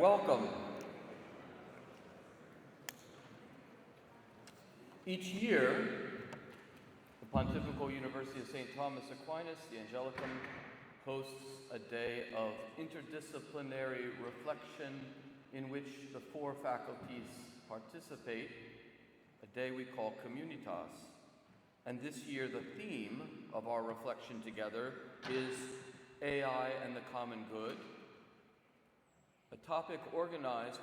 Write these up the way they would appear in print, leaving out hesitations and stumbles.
Welcome. Each year, the Pontifical University of St. Thomas Aquinas, the Angelicum, hosts a day of interdisciplinary reflection in which the four faculties participate, a day we call Communitas. And this year, the theme of our reflection together is AI and the common good, a topic organized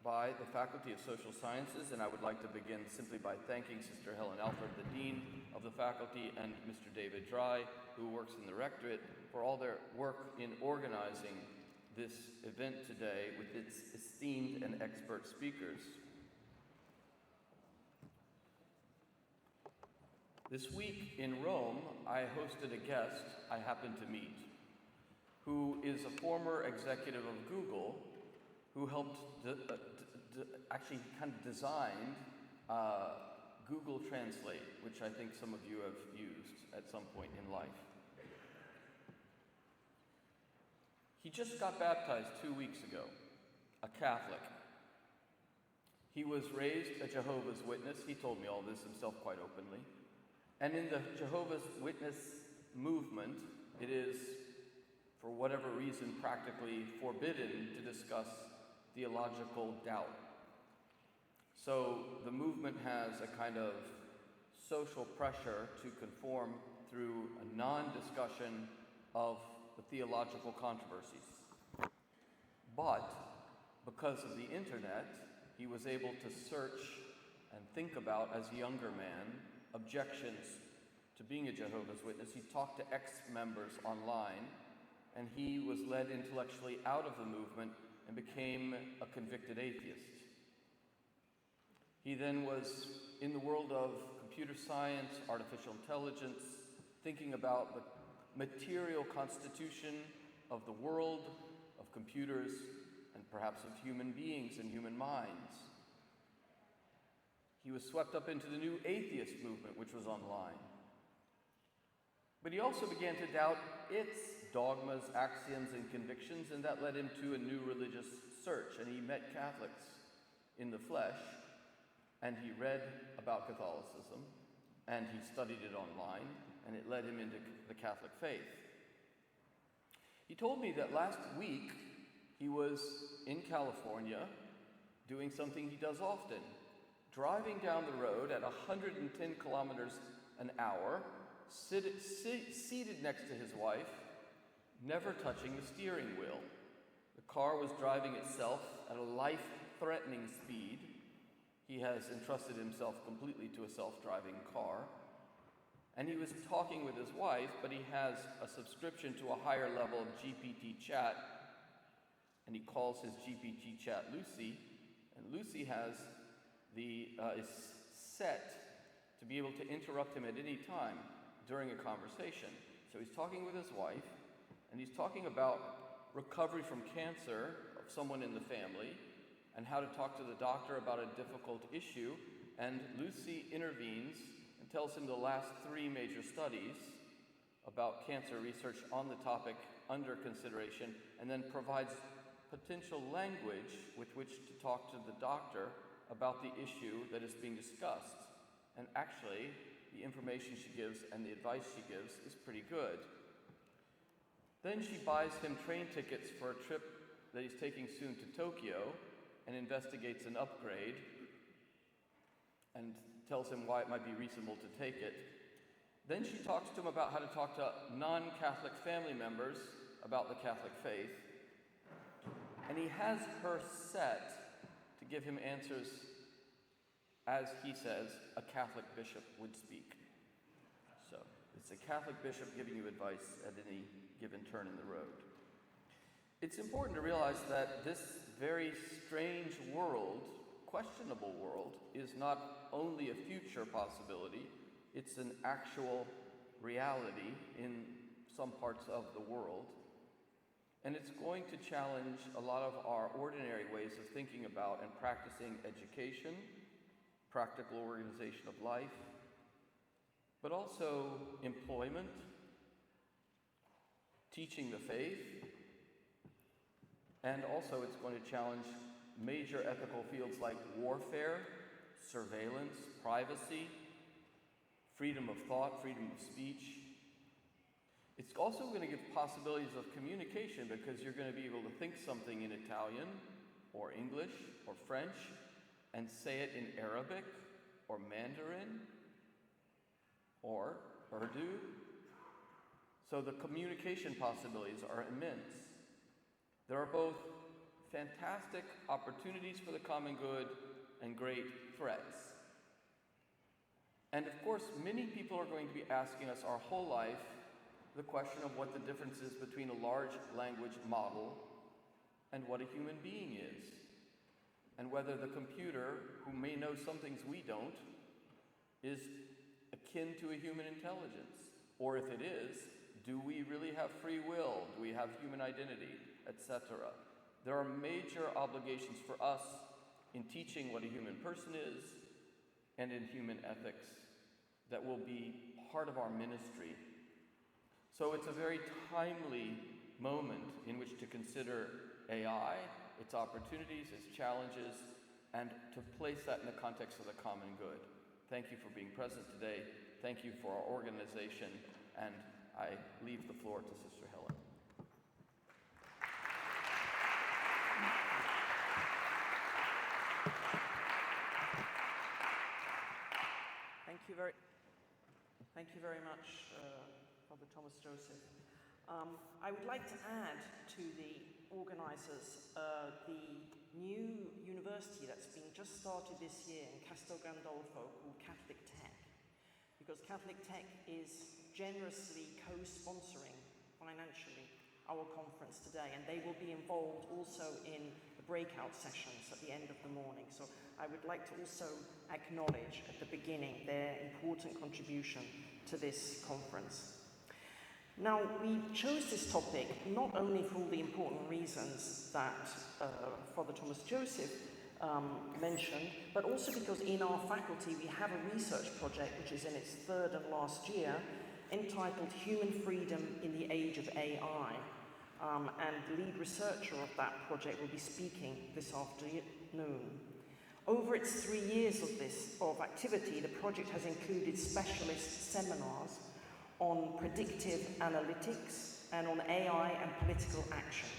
by the Faculty of Social Sciences, and I would like to begin simply by thanking Sister Helen Alford, the Dean of the faculty, and Mr. David Dry, who works in the Rectorate, for all their work in organizing this event today with its esteemed and expert speakers. This week in Rome, I hosted a guest I happened to meet, who is a former executive of Google, who helped actually kind of designed Google Translate, which I think some of you have used at some point in life. He just got baptized 2 weeks ago, a Catholic. He was raised a Jehovah's Witness. He told me all this himself quite openly. And in the Jehovah's Witness movement, it is, for whatever reason, practically forbidden to discuss theological doubt. So the movement has a kind of social pressure to conform through a non-discussion of the theological controversies. But because of the internet, he was able to search and think about, as a younger man, objections to being a Jehovah's Witness. He talked to ex-members online, and he was led intellectually out of the movement and became a convicted atheist. He then was in the world of computer science, artificial intelligence, thinking about the material constitution of the world, of computers, and perhaps of human beings and human minds. He was swept up into the new atheist movement, which was online. But he also began to doubt its dogmas, axioms, and convictions, and that led him to a new religious search. And he met Catholics in the flesh, and he read about Catholicism, and he studied it online, and it led him into the Catholic faith. He told me that last week he was in California doing something he does often, driving down the road at 110 kilometers an hour, seated next to his wife, never touching the steering wheel. The car was driving itself at a life-threatening speed. He has entrusted himself completely to a self-driving car. And he was talking with his wife, but he has a subscription to a higher level of GPT chat, and he calls his GPT chat Lucy, and Lucy is set to be able to interrupt him at any time during a conversation. So he's talking with his wife, and he's talking about recovery from cancer of someone in the family and how to talk to the doctor about a difficult issue. And Lucy intervenes and tells him the last 3 major studies about cancer research on the topic under consideration, and then provides potential language with which to talk to the doctor about the issue that is being discussed. And actually, the information she gives and the advice she gives is pretty good. Then she buys him train tickets for a trip that he's taking soon to Tokyo, and investigates an upgrade and tells him why it might be reasonable to take it. Then she talks to him about how to talk to non-Catholic family members about the Catholic faith. And he has her set to give him answers, as he says, a Catholic bishop would speak. So it's a Catholic bishop giving you advice at any given turn in the road. It's important to realize that this very strange world, questionable world, is not only a future possibility, it's an actual reality in some parts of the world. And it's going to challenge a lot of our ordinary ways of thinking about and practicing education, practical organization of life, but also employment, teaching the faith, And also it's going to challenge major ethical fields like warfare, surveillance, privacy, freedom of thought, freedom of speech. It's also going to give possibilities of communication because you're going to be able to think something in Italian or English or French and say it in Arabic or Mandarin or Urdu. So the communication possibilities are immense. There are both fantastic opportunities for the common good and great threats. And of course, many people are going to be asking us our whole life the question of what the difference is between a large language model and what a human being is, and whether the computer, who may know some things we don't, is akin to a human intelligence. Or if it is, do we really have free will? Do we have human identity, etc.? There are major obligations for us in teaching what a human person is and in human ethics that will be part of our ministry. So it's a very timely moment in which to consider AI, its opportunities, its challenges, and to place that in the context of the common good. Thank you for being present today. Thank you for our organization, and I leave the floor to Sister Helen. Thank you very much, Father Thomas Joseph. I would like to add to the organizers the new university that's been just started this year in Castel Gandolfo called Catholic Tech, because Catholic Tech is generously co-sponsoring financially our conference today, and they will be involved also in the breakout sessions at the end of the morning. So I would like to also acknowledge at the beginning their important contribution to this conference. Now, we chose this topic not only for all the important reasons that Father Thomas Joseph mentioned, but also because in our faculty we have a research project which is in its third and last year, entitled Human Freedom in the Age of AI. And the lead researcher of that project will be speaking this afternoon. Over its 3 years of activity, the project has included specialist seminars on predictive analytics and on AI and political action.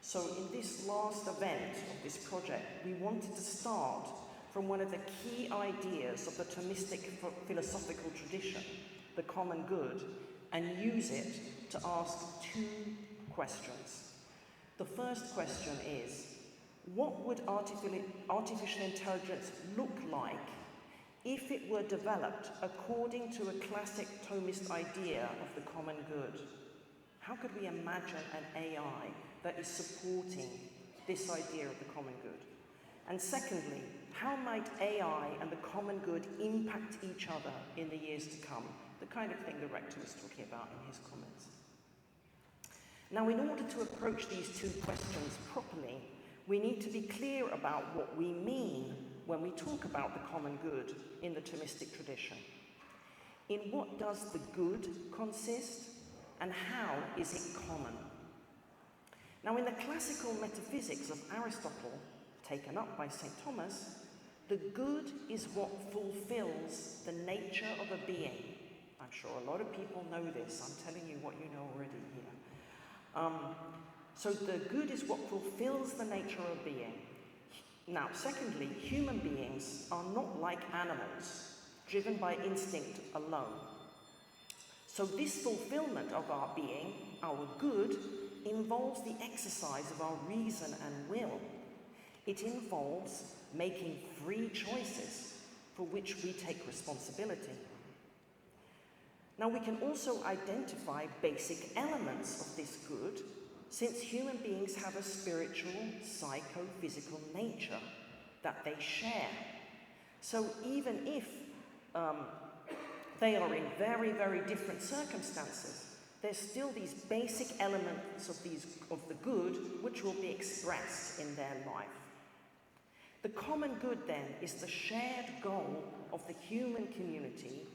So in this last event of this project, we wanted to start from one of the key ideas of the Thomistic philosophical tradition, the common good, and use it to ask two questions. The first question is, what would artificial intelligence look like if it were developed according to a classic Thomist idea of the common good? How could we imagine an AI that is supporting this idea of the common good? And secondly, how might AI and the common good impact each other in the years to come? The kind of thing the Rector was talking about in his comments. Now, in order to approach these two questions properly, we need to be clear about what we mean when we talk about the common good in the Thomistic tradition. In what does the good consist, and how is it common? Now, in the classical metaphysics of Aristotle, taken up by St. Thomas, the good is what fulfills the nature of a being. I'm sure a lot of people know this. I'm telling you what you know already here. So the good is what fulfills the nature of a being. Now, secondly, human beings are not like animals, driven by instinct alone. So this fulfillment of our being, our good, involves the exercise of our reason and will. It involves making free choices for which we take responsibility. Now, we can also identify basic elements of this good, since human beings have a spiritual, psychophysical nature that they share. So even if they are in very, very different circumstances, there's still these basic elements of the good which will be expressed in their life. The common good, then, is the shared goal of the human community,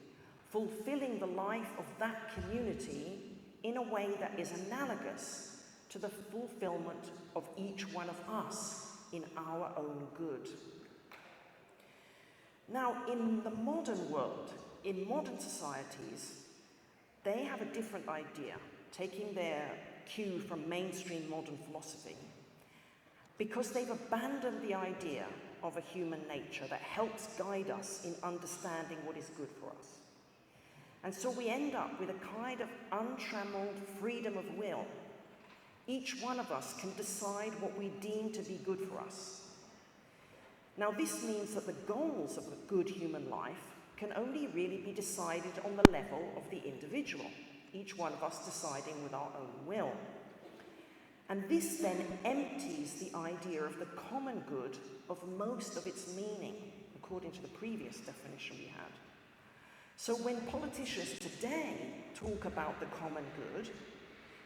fulfilling the life of that community in a way that is analogous to the fulfillment of each one of us in our own good. Now, in the modern world, in modern societies, they have a different idea, taking their cue from mainstream modern philosophy, because they've abandoned the idea of a human nature that helps guide us in understanding what is good for us. And so we end up with a kind of untrammeled freedom of will. Each one of us can decide what we deem to be good for us. Now, this means that the goals of a good human life can only really be decided on the level of the individual, each one of us deciding with our own will. And this then empties the idea of the common good of most of its meaning, according to the previous definition we had. So when politicians today talk about the common good,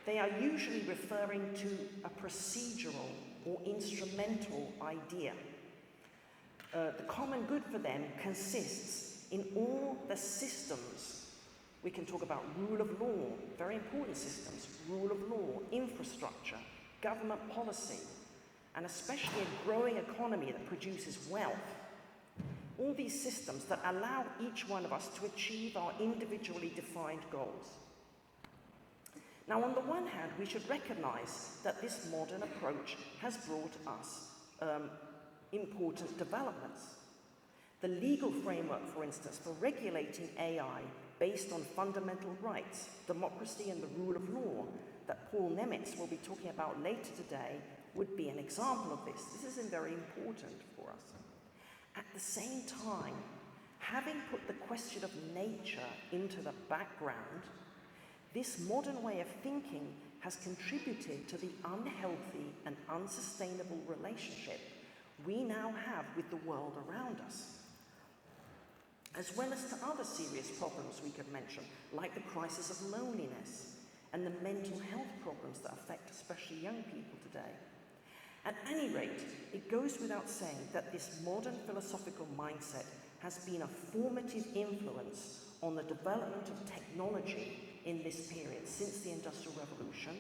they are usually referring to a procedural or instrumental idea. The common good for them consists in all the systems. We can talk about rule of law, very important systems, rule of law, infrastructure, government policy, and especially a growing economy that produces wealth. All these systems that allow each one of us to achieve our individually defined goals. Now, on the one hand, we should recognize that this modern approach has brought us important developments. The legal framework, for instance, for regulating AI based on fundamental rights, democracy and the rule of law, that Paul Nemitz will be talking about later today, would be an example of this. This is very important for us. At the same time, having put the question of nature into the background, this modern way of thinking has contributed to the unhealthy and unsustainable relationship we now have with the world around us, as well as to other serious problems we could mention, like the crisis of loneliness and the mental health problems that affect especially young people today. At any rate, it goes without saying that this modern philosophical mindset has been a formative influence on the development of technology in this period since the Industrial Revolution,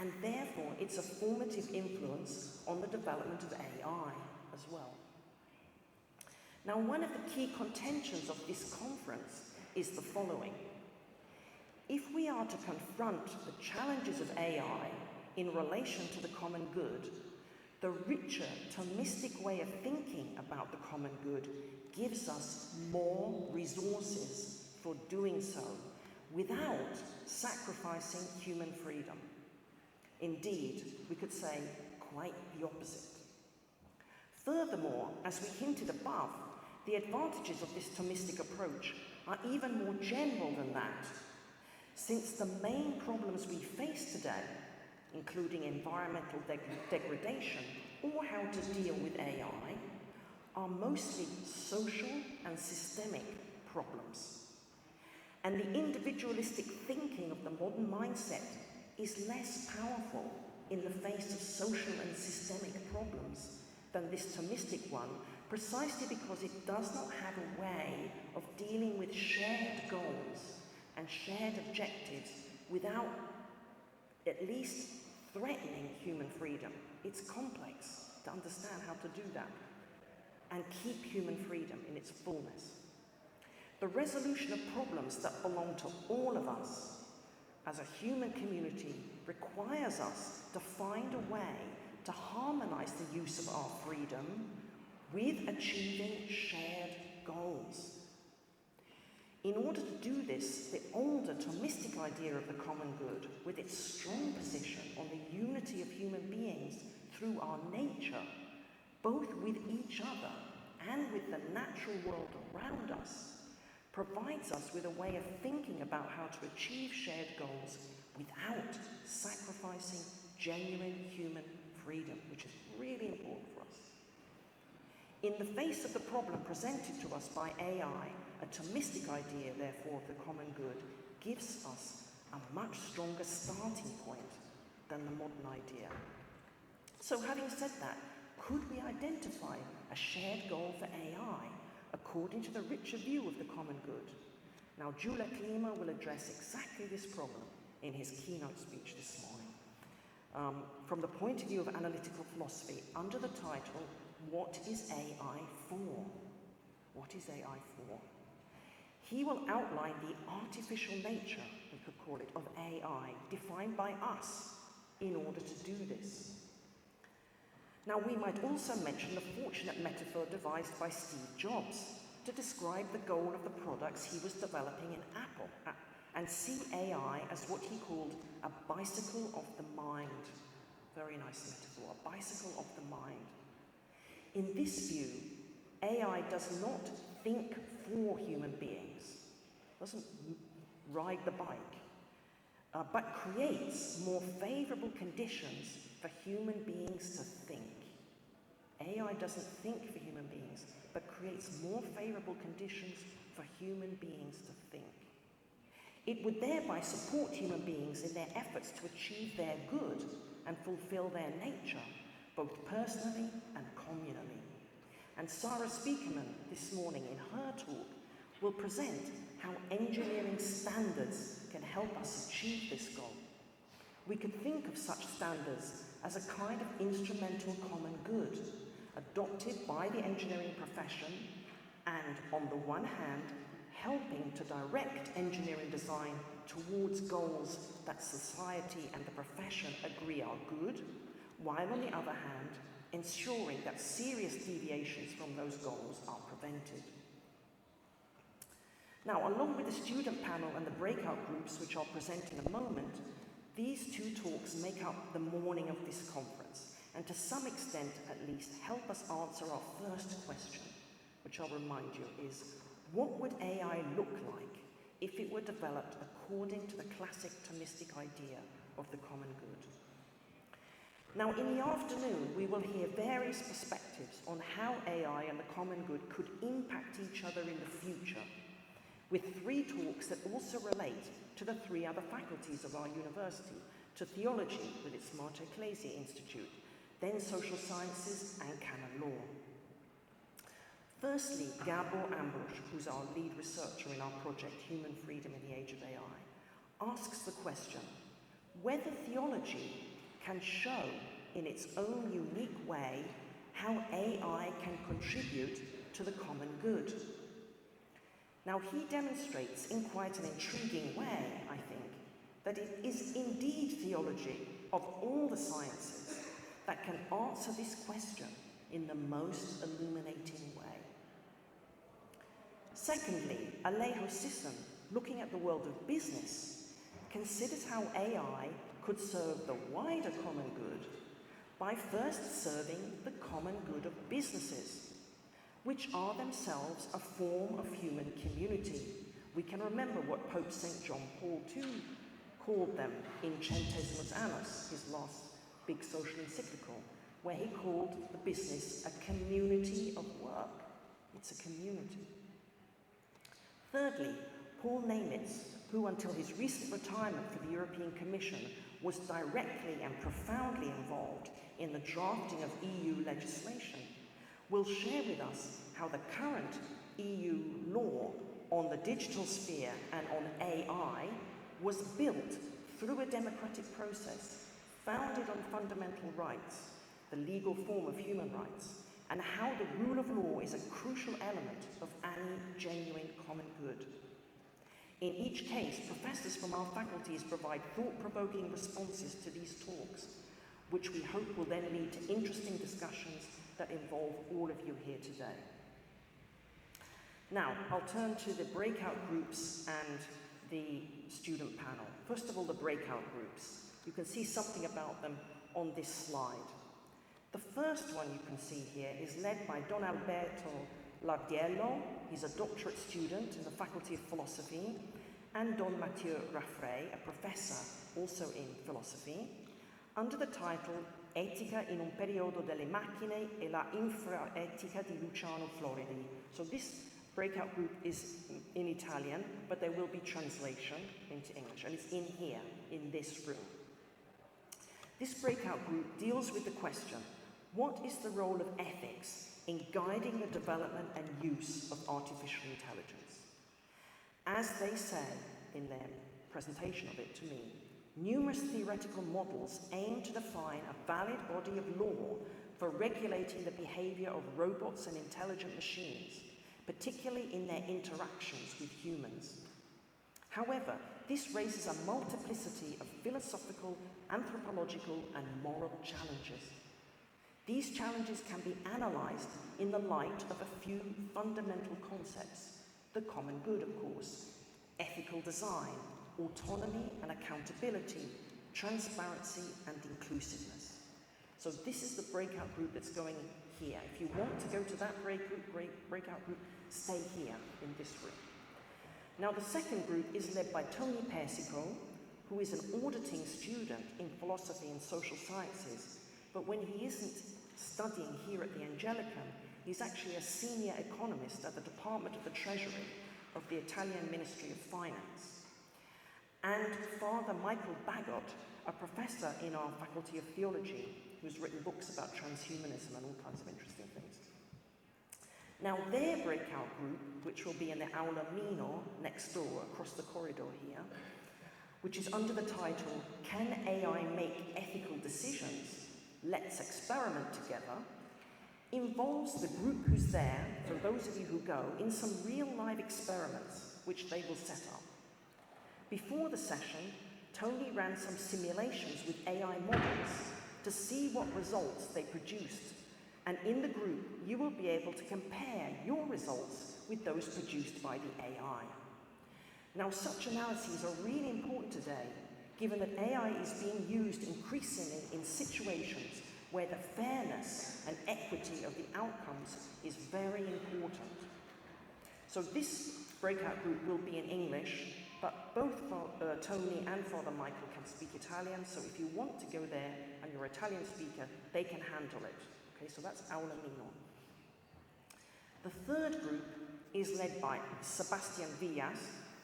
and therefore it's a formative influence on the development of AI as well. Now, one of the key contentions of this conference is the following. If we are to confront the challenges of AI in relation to the common good, the richer Thomistic way of thinking about the common good gives us more resources for doing so without sacrificing human freedom. Indeed, we could say quite the opposite. Furthermore, as we hinted above, the advantages of this Thomistic approach are even more general than that, since the main problems we face today, including environmental degradation or how to deal with AI, are mostly social and systemic problems. And the individualistic thinking of the modern mindset is less powerful in the face of social and systemic problems than this Thomistic one, precisely because it does not have a way of dealing with shared goals and shared objectives without at least threatening human freedom. It's complex to understand how to do that and keep human freedom in its fullness. The resolution of problems that belong to all of us as a human community requires us to find a way to harmonize the use of our freedom with achieving shared goals. In order to do this, the older Thomistic idea of the common good, with its strong position on the unity of human beings through our nature, both with each other and with the natural world around us, provides us with a way of thinking about how to achieve shared goals without sacrificing genuine human freedom, which is really important for us. In the face of the problem presented to us by AI, a Thomistic idea, therefore, of the common good gives us a much stronger starting point than the modern idea. So having said that, could we identify a shared goal for AI according to the richer view of the common good? Now, Gyula Klima will address exactly this problem in his keynote speech this morning. from the point of view of analytical philosophy under the title, What is AI for? What is AI for? He will outline the artificial nature, we could call it, of AI, defined by us in order to do this. Now, we might also mention the fortunate metaphor devised by Steve Jobs to describe the goal of the products he was developing in Apple, and see AI as what he called a bicycle of the mind. Very nice metaphor, a bicycle of the mind. In this view, AI does not think for human beings, doesn't ride the bike, but creates more favorable conditions for human beings to think. AI doesn't think for human beings, but creates more favorable conditions for human beings to think. It would thereby support human beings in their efforts to achieve their good and fulfill their nature, both personally and communally. And Sarah Spiekermann, this morning in her talk, will present how engineering standards can help us achieve this goal. We could think of such standards as a kind of instrumental common good, adopted by the engineering profession, and on the one hand, helping to direct engineering design towards goals that society and the profession agree are good, while on the other hand, ensuring that serious deviations from those goals are prevented. Now, along with the student panel and the breakout groups, which I'll present in a moment, these two talks make up the morning of this conference, and to some extent, at least, help us answer our first question, which I'll remind you is, what would AI look like if it were developed according to the classic Thomistic idea of the common good? Now, in the afternoon, we will hear various perspectives on how AI and the common good could impact each other in the future, with 3 talks that also relate to the 3 other faculties of our university, to theology with its Mater Ecclesiae Institute, then social sciences and canon law. Firstly, Gabor Ambush, who's our lead researcher in our project Human Freedom in the Age of AI, asks the question whether theology can show in its own unique way how AI can contribute to the common good. Now, he demonstrates in quite an intriguing way, I think, that it is indeed theology of all the sciences that can answer this question in the most illuminating way. Secondly, Alejo Sisson, looking at the world of business, considers how AI could serve the wider common good by first serving the common good of businesses, which are themselves a form of human community. We can remember what Pope St. John Paul II called them in Centesimus Annus, his last big social encyclical, where he called the business a community of work. It's a community. Thirdly, Paul Nemitz, who until his recent retirement for the European Commission was directly and profoundly involved in the drafting of EU legislation, will share with us how the current EU law on the digital sphere and on AI was built through a democratic process founded on fundamental rights, the legal form of human rights, and how the rule of law is a crucial element of any genuine common good. In each case, professors from our faculties provide thought-provoking responses to these talks, which we hope will then lead to interesting discussions that involve all of you here today. Now, I'll turn to the breakout groups and the student panel. First of all, the breakout groups. You can see something about them on this slide. The first one you can see here is led by Don Alberto Lardiello. He's a doctorate student in the Faculty of Philosophy, and Don Mathieu Raffray, a professor also in philosophy, under the title Etica in un periodo delle macchine e la infraetica di Luciano Floridi. So this breakout group is in Italian, but there will be translation into English, and it's in here, in this room. This breakout group deals with the question, what is the role of ethics in guiding the development and use of artificial intelligence? As they say in their presentation of it to me, numerous theoretical models aim to define a valid body of law for regulating the behavior of robots and intelligent machines, particularly in their interactions with humans. However, this raises a multiplicity of philosophical, anthropological, and moral challenges. These challenges can be analysed in the light of a few fundamental concepts: the common good, of course, ethical design, autonomy and accountability, transparency and inclusiveness. So this is the breakout group that's going here. If you want to go to that breakout group, stay here in this room. Now the second group is led by Tony Persico, who is an auditing student in philosophy and social sciences, but when he isn't studying here at the Angelicum, he's actually a senior economist at the Department of the Treasury of the Italian Ministry of Finance. And Father Michael Bagot, a professor in our Faculty of Theology, who's written books about transhumanism and all kinds of interesting things. Now their breakout group, which will be in the Aula Minor next door, across the corridor here, which is under the title, Can AI Make Ethical Decisions? Let's Experiment Together, involves the group who's there, for those of you who go, in some real live experiments which they will set up. Before the session, Tony ran some simulations with AI models to see what results they produced. And in the group, you will be able to compare your results with those produced by the AI. Now, such analyses are really important today, given that AI is being used increasingly in situations where the fairness and equity of the outcomes is very important. So this breakout group will be in English, but both Tony and Father Michael can speak Italian, so if you want to go there and you're an Italian speaker, they can handle it. Okay, so that's Aula Minor. The third group is led by Sebastian Villas,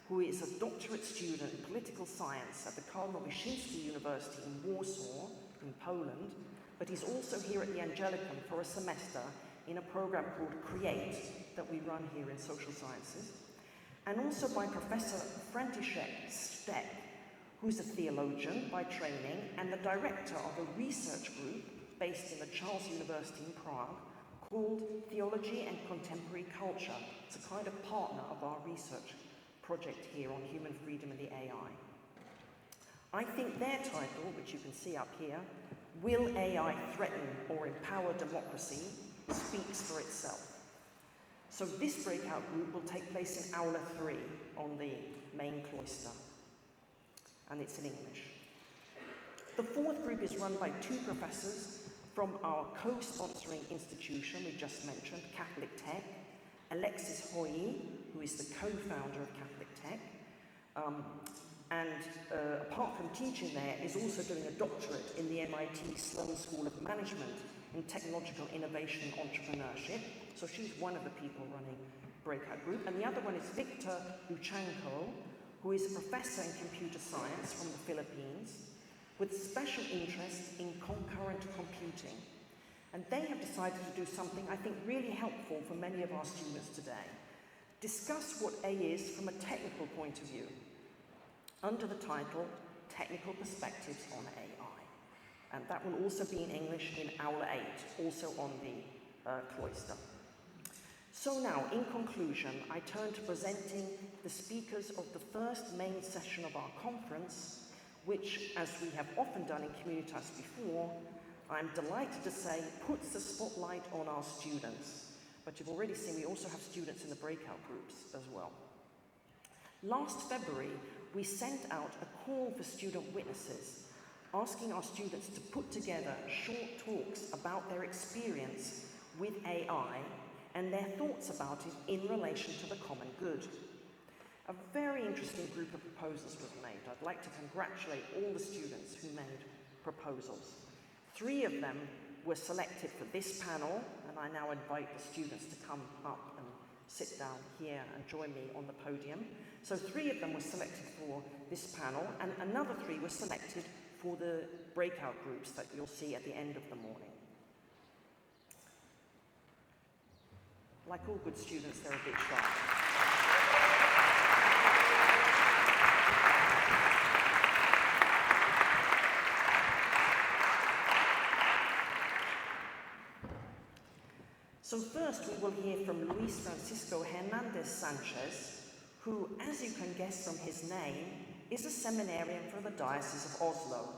who is a doctorate student in political science at the Cardinal Wyszynski University in Warsaw, in Poland, but he's also here at the Angelicum for a semester in a program called CREATE that we run here in social sciences, and also by Professor František Stek, who's a theologian by training and the director of a research group based in the Charles University in Prague called Theology and Contemporary Culture. It's a kind of partner of our research project here on human freedom and the AI. I think their title, which you can see up here, Will AI Threaten or Empower Democracy?, speaks for itself. So this breakout group will take place in Aula 3 on the main cloister, and it's in English. The fourth group is run by two professors from our co-sponsoring institution we just mentioned, Catholic Tech, Alexis Hoyi, who is the co-founder of Catholic Tech, apart from teaching there, is also doing a doctorate in the MIT Sloan School of Management in Technological Innovation and Entrepreneurship. So she's one of the people running breakout group. And the other one is Victor Luchanko, who is a professor in computer science from the Philippines, with special interest in concurrent computing. And they have decided to do something I think really helpful for many of our students today. Discuss what A is from a technical point of view, under the title, Technical Perspectives on AI. And that will also be in English in Aula 8, also on the cloister. So now, in conclusion, I turn to presenting the speakers of the first main session of our conference, which, as we have often done in Communitas before, I'm delighted to say puts the spotlight on our students. But you've already seen we also have students in the breakout groups as well. Last February, we sent out a call for student witnesses, asking our students to put together short talks about their experience with AI and their thoughts about it in relation to the common good. A very interesting group of proposals was made. I'd like to congratulate all the students who made proposals. 3 of them were selected for this panel, and I now invite the students to come up and sit down here and join me on the podium. So 3 of them were selected for this panel, and another 3 were selected for the breakout groups that you'll see at the end of the morning. Like all good students, they're a bit shy. So first we will hear from Luis Francisco Hernandez Sanchez, who, as you can guess from his name, is a seminarian for the Diocese of Oslo.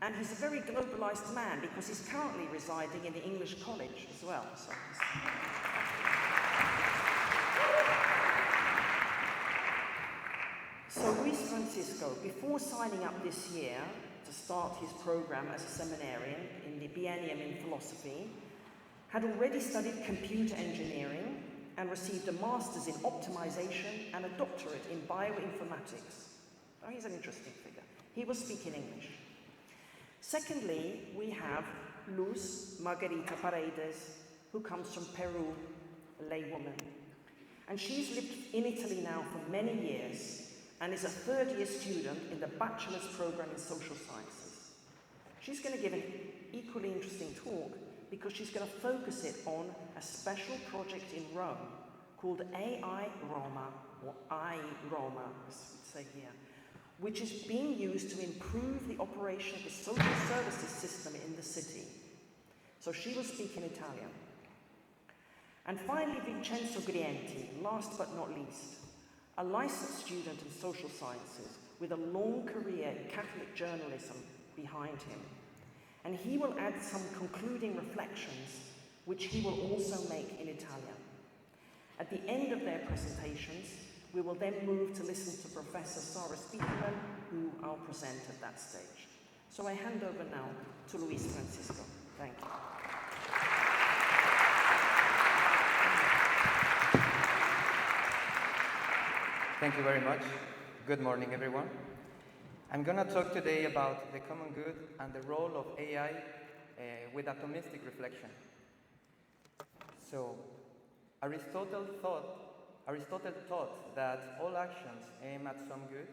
And he's a very globalized man because he's currently residing in the English College as well. So Luis Francisco, before signing up this year to start his program as a seminarian in the Biennium in Philosophy, had already studied computer engineering and received a master's in optimization and a doctorate in bioinformatics. Oh, he's an interesting figure. He will speak in English. Secondly, we have Luz Margarita Paredes, who comes from Peru, a laywoman. And she's lived in Italy now for many years and is a third-year student in the bachelor's program in social sciences. She's going to give an equally interesting talk because she's going to focus it on a special project in Rome called AI Roma, or I-Roma, as we say here, which is being used to improve the operation of the social services system in the city. So she will speak in Italian. And finally, Vincenzo Grienti, last but not least, a licensed student in social sciences with a long career in Catholic journalism behind him. And he will add some concluding reflections, which he will also make in Italian. At the end of their presentations, we will then move to listen to Professor Sarah Spiekermann, who I'll present at that stage. So I hand over now to Luis Francisco. Thank you. Thank you very much. Good morning, everyone. I'm going to talk today about the common good and the role of AI with atomistic reflection. So, Aristotle taught that all actions aim at some good,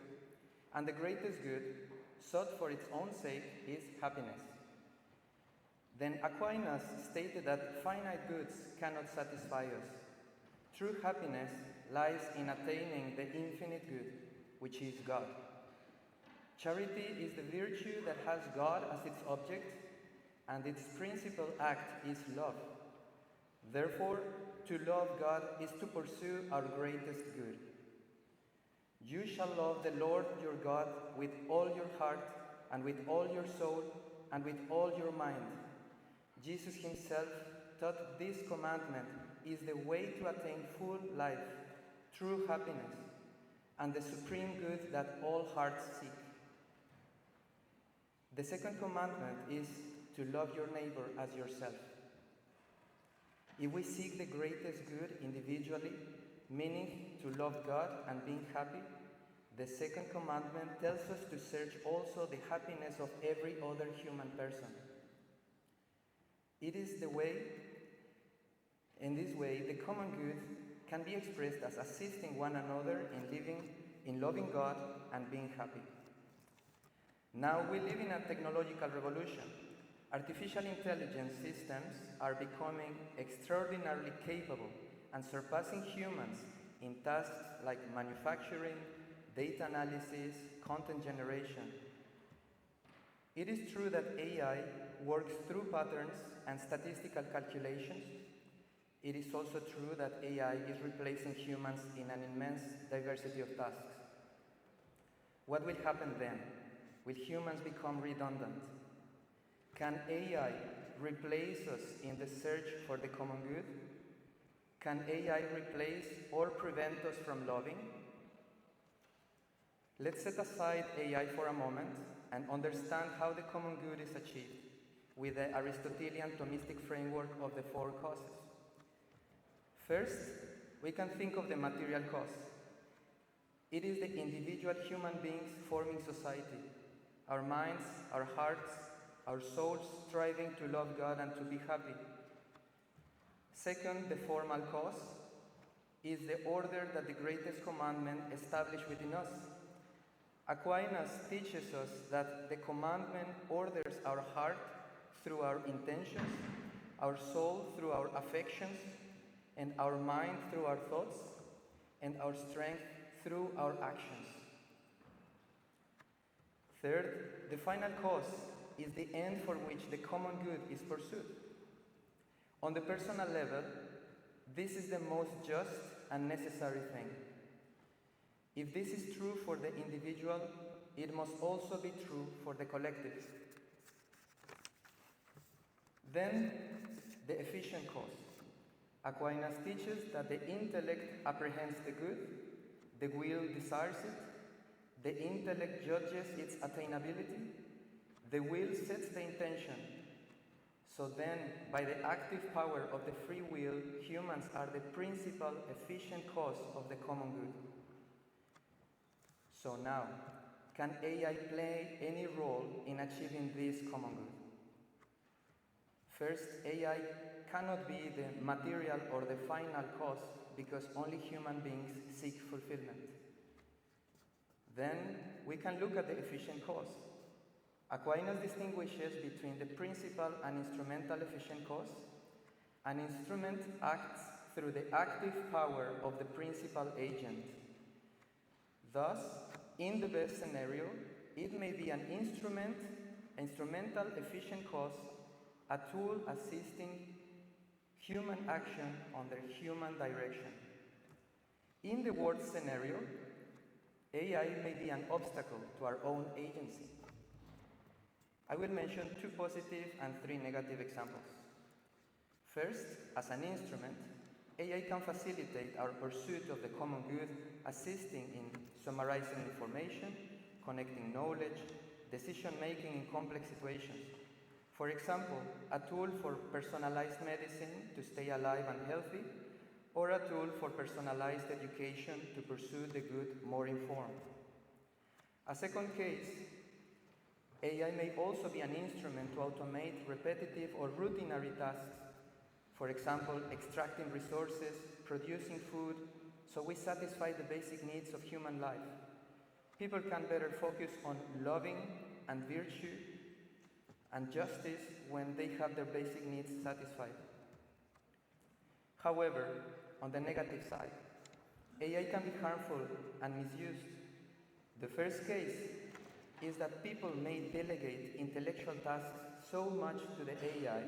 and the greatest good, sought for its own sake, is happiness. Then Aquinas stated that finite goods cannot satisfy us. True happiness lies in attaining the infinite good, which is God. Charity is the virtue that has God as its object, and its principal act is love. Therefore, to love God is to pursue our greatest good. You shall love the Lord your God with all your heart, and with all your soul, and with all your mind. Jesus himself taught this commandment is the way to attain full life, true happiness, and the supreme good that all hearts seek. The second commandment is to love your neighbor as yourself. If we seek the greatest good individually, meaning to love God and being happy, the second commandment tells us to search also the happiness of every other human person. It is the way, in this way, the common good can be expressed as assisting one another in loving God and being happy. Now we live in a technological revolution. Artificial intelligence systems are becoming extraordinarily capable and surpassing humans in tasks like manufacturing, data analysis, content generation. It is true that AI works through patterns and statistical calculations. It is also true that AI is replacing humans in an immense diversity of tasks. What will happen then? Will humans become redundant? Can AI replace us in the search for the common good? Can AI replace or prevent us from loving? Let's set aside AI for a moment and understand how the common good is achieved with the Aristotelian Thomistic framework of the four causes. First, we can think of the material cause. It is the individual human beings forming society, our minds, our hearts, our souls striving to love God and to be happy. Second, the formal cause is the order that the greatest commandment established within us. Aquinas teaches us that the commandment orders our heart through our intentions, our soul through our affections, and our mind through our thoughts, and our strength through our actions. Third, the final cause is the end for which the common good is pursued. On the personal level, this is the most just and necessary thing. If this is true for the individual, it must also be true for the collective. Then, the efficient cause. Aquinas teaches that the intellect apprehends the good, the will desires it, the intellect judges its attainability, the will sets the intention. So then, by the active power of the free will, humans are the principal efficient cause of the common good. So now, can AI play any role in achieving this common good? First, AI cannot be the material or the final cause because only human beings seek fulfillment. Then, we can look at the efficient cause. Aquinas distinguishes between the principal and instrumental efficient cause. An instrument acts through the active power of the principal agent. Thus, in the best scenario, it may be an instrumental efficient cause, a tool assisting human action under human direction. In the worst scenario, AI may be an obstacle to our own agency. I will mention 2 positive and 3 negative examples. First, as an instrument, AI can facilitate our pursuit of the common good, assisting in summarizing information, connecting knowledge, decision-making in complex situations. For example, a tool for personalized medicine to stay alive and healthy, or a tool for personalized education to pursue the good more informed. A second case, AI may also be an instrument to automate repetitive or routinary tasks. For example, extracting resources, producing food, so we satisfy the basic needs of human life. People can better focus on loving and virtue and justice when they have their basic needs satisfied. However, on the negative side, AI can be harmful and misused. The first case is that people may delegate intellectual tasks so much to the AI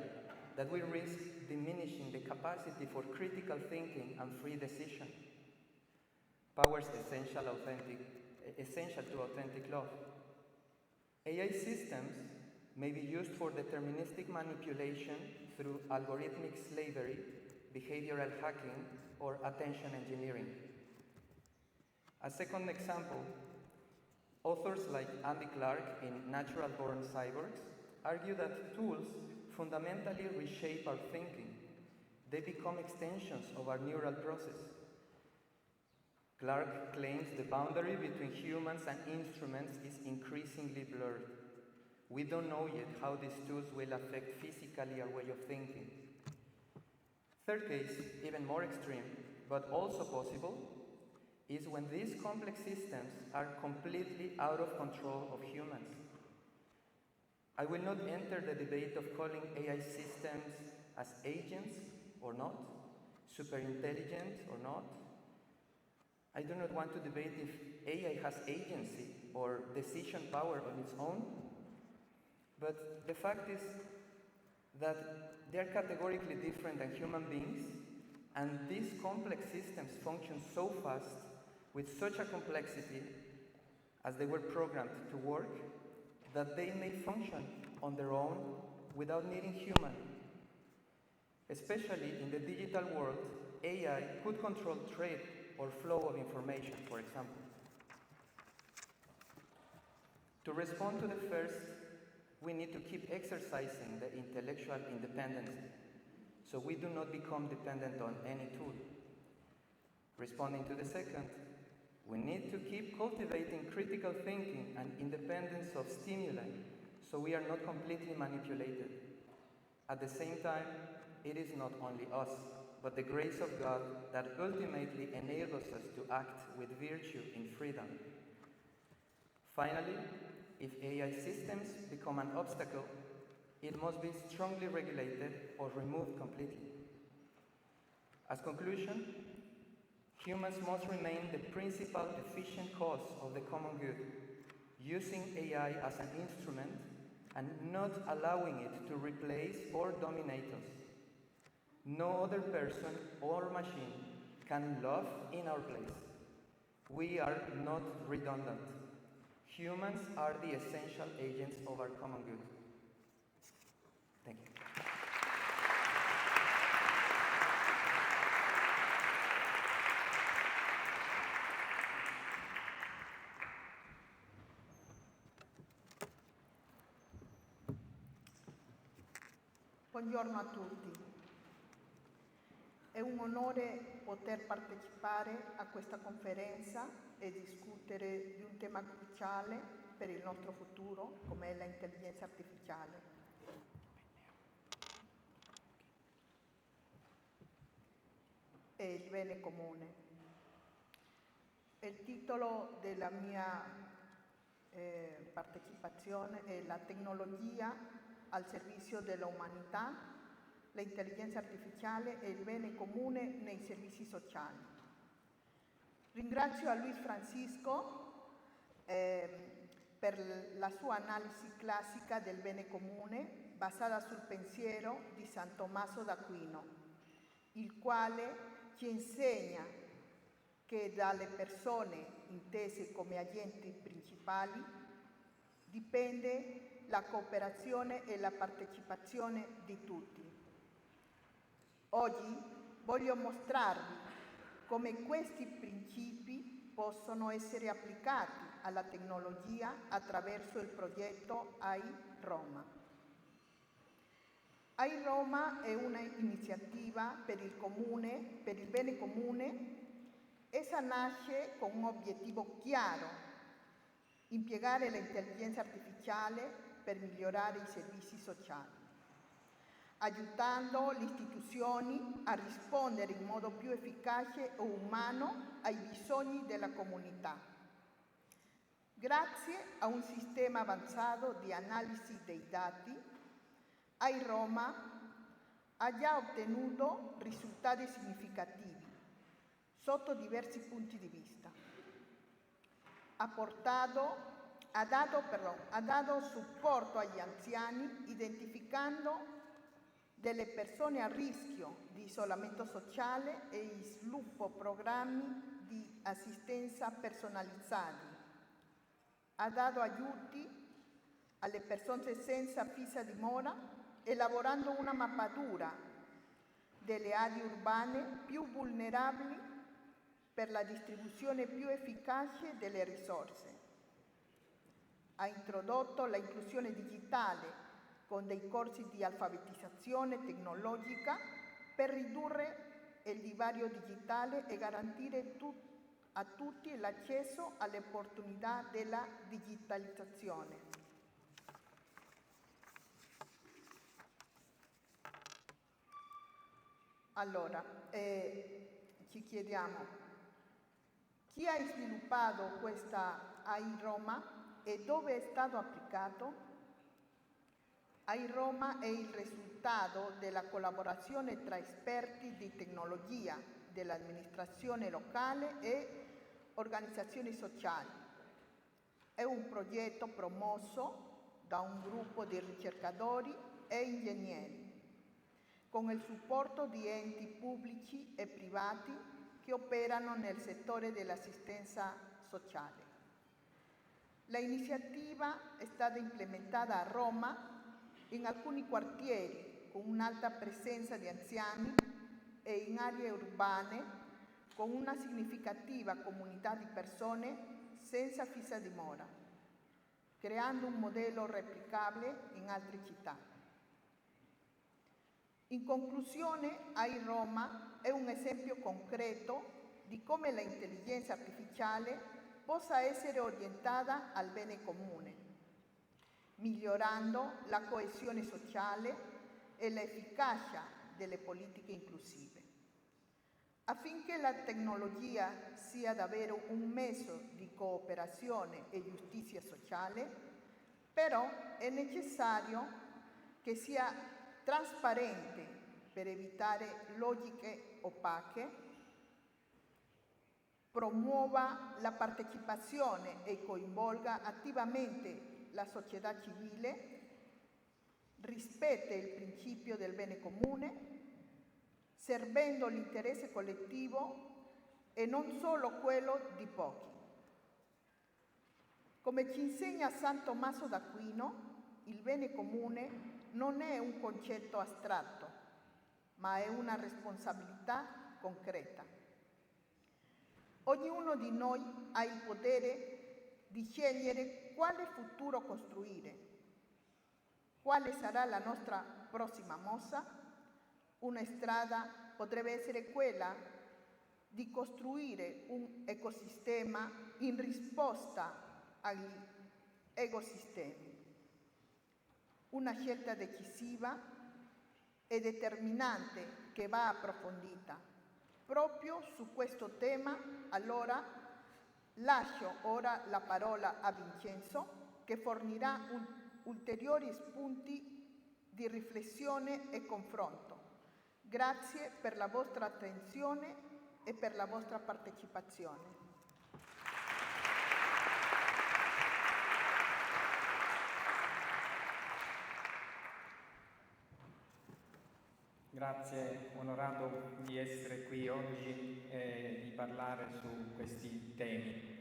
that we risk diminishing the capacity for critical thinking and free decision, powers essential to authentic love. AI systems may be used for deterministic manipulation through algorithmic slavery, behavioral hacking, or attention engineering. A second example, authors like Andy Clark in Natural Born Cyborgs argue that tools fundamentally reshape our thinking. They become extensions of our neural process. Clark claims the boundary between humans and instruments is increasingly blurred. We don't know yet how these tools will affect physically our way of thinking. Third case, even more extreme, but also possible, is when these complex systems are completely out of control of humans. I will not enter the debate of calling AI systems as agents or not, superintelligent or not. I do not want to debate if AI has agency or decision power on its own, but the fact is that they are categorically different than human beings, and these complex systems function so fast with such a complexity as they were programmed to work that they may function on their own without needing human. Especially in the digital world, AI could control trade or flow of information, for example. To respond to the first, we need to keep exercising the intellectual independence so we do not become dependent on any tool. Responding to the second, we need to keep cultivating critical thinking and independence of stimuli so we are not completely manipulated. At the same time, it is not only us, but the grace of God that ultimately enables us to act with virtue in freedom. Finally, if AI systems become an obstacle, it must be strongly regulated or removed completely. As conclusion, humans must remain the principal efficient cause of the common good, using AI as an instrument and not allowing it to replace or dominate us. No other person or machine can love in our place. We are not redundant. Humans are the essential agents of our common good. Thank you. Buongiorno a tutti. È un onore poter partecipare a questa conferenza e discutere di un tema cruciale per il nostro futuro, come è l'intelligenza artificiale. E il bene comune. Il titolo della mia partecipazione è La tecnologia al servizio dell'umanità, l'intelligenza artificiale e il bene comune nei servizi sociali. Ringrazio a Luis Francisco per la sua analisi classica del bene comune basata sul pensiero di San Tommaso d'Aquino, il quale ci insegna che dalle persone intese come agenti principali dipende la cooperazione e la partecipazione di tutti. Oggi voglio mostrarvi come questi principi possono essere applicati alla tecnologia attraverso il progetto AI Roma. AI Roma è un'iniziativa per il bene comune. Essa nasce con un obiettivo chiaro: impiegare l'intelligenza artificiale per migliorare i servizi sociali, aiutando le istituzioni a rispondere in modo più efficace e umano ai bisogni della comunità. Grazie a un sistema avanzato di analisi dei dati, AI Roma ha già ottenuto risultati significativi sotto diversi punti di vista. Ha dato supporto agli anziani identificando delle persone a rischio di isolamento sociale e sviluppo programmi di assistenza personalizzati. Ha dato aiuti alle persone senza fissa dimora, elaborando una mappatura delle aree urbane più vulnerabili per la distribuzione più efficace delle risorse. Ha introdotto l'inclusione digitale con dei corsi di alfabetizzazione tecnologica per ridurre il divario digitale e garantire a tutti l'accesso alle opportunità della digitalizzazione. Allora, ci chiediamo: chi ha sviluppato questa AI Roma e dove è stato applicato? AI Roma è il risultato della collaborazione tra esperti di tecnologia, dell'amministrazione locale e organizzazioni sociali. È un progetto promosso da un gruppo di ricercatori e ingegneri, con il supporto di enti pubblici e privati che operano nel settore dell'assistenza sociale. L'iniziativa è stata implementata a Roma in alcuni quartieri con un'alta presenza di anziani e in aree urbane con una significativa comunità di persone senza fissa dimora, creando un modello replicabile in altre città. In conclusione, AI Roma è un esempio concreto di come l'intelligenza artificiale possa essere orientata al bene comune, migliorando la coesione sociale e l'efficacia delle politiche inclusive. Affinché la tecnologia sia davvero un mezzo di cooperazione e giustizia sociale, però è necessario che sia trasparente per evitare logiche opache, promuova la partecipazione e coinvolga attivamente la società civile rispetta il principio del bene comune, servendo l'interesse collettivo e non solo quello di pochi. Come ci insegna San Tommaso d'Aquino, il bene comune non è un concetto astratto, ma è una responsabilità concreta. Ognuno di noi ha il potere di scegliere quale futuro costruire. Quale sarà la nostra prossima mossa? Una strada potrebbe essere quella di costruire un ecosistema in risposta agli ecosistemi. Una scelta decisiva e determinante che va approfondita. Proprio su questo tema, allora, lascio ora la parola a Vincenzo, che fornirà ulteriori spunti di riflessione e confronto. Grazie per la vostra attenzione e per la vostra partecipazione. Grazie, onorato di essere qui oggi e di parlare su questi temi.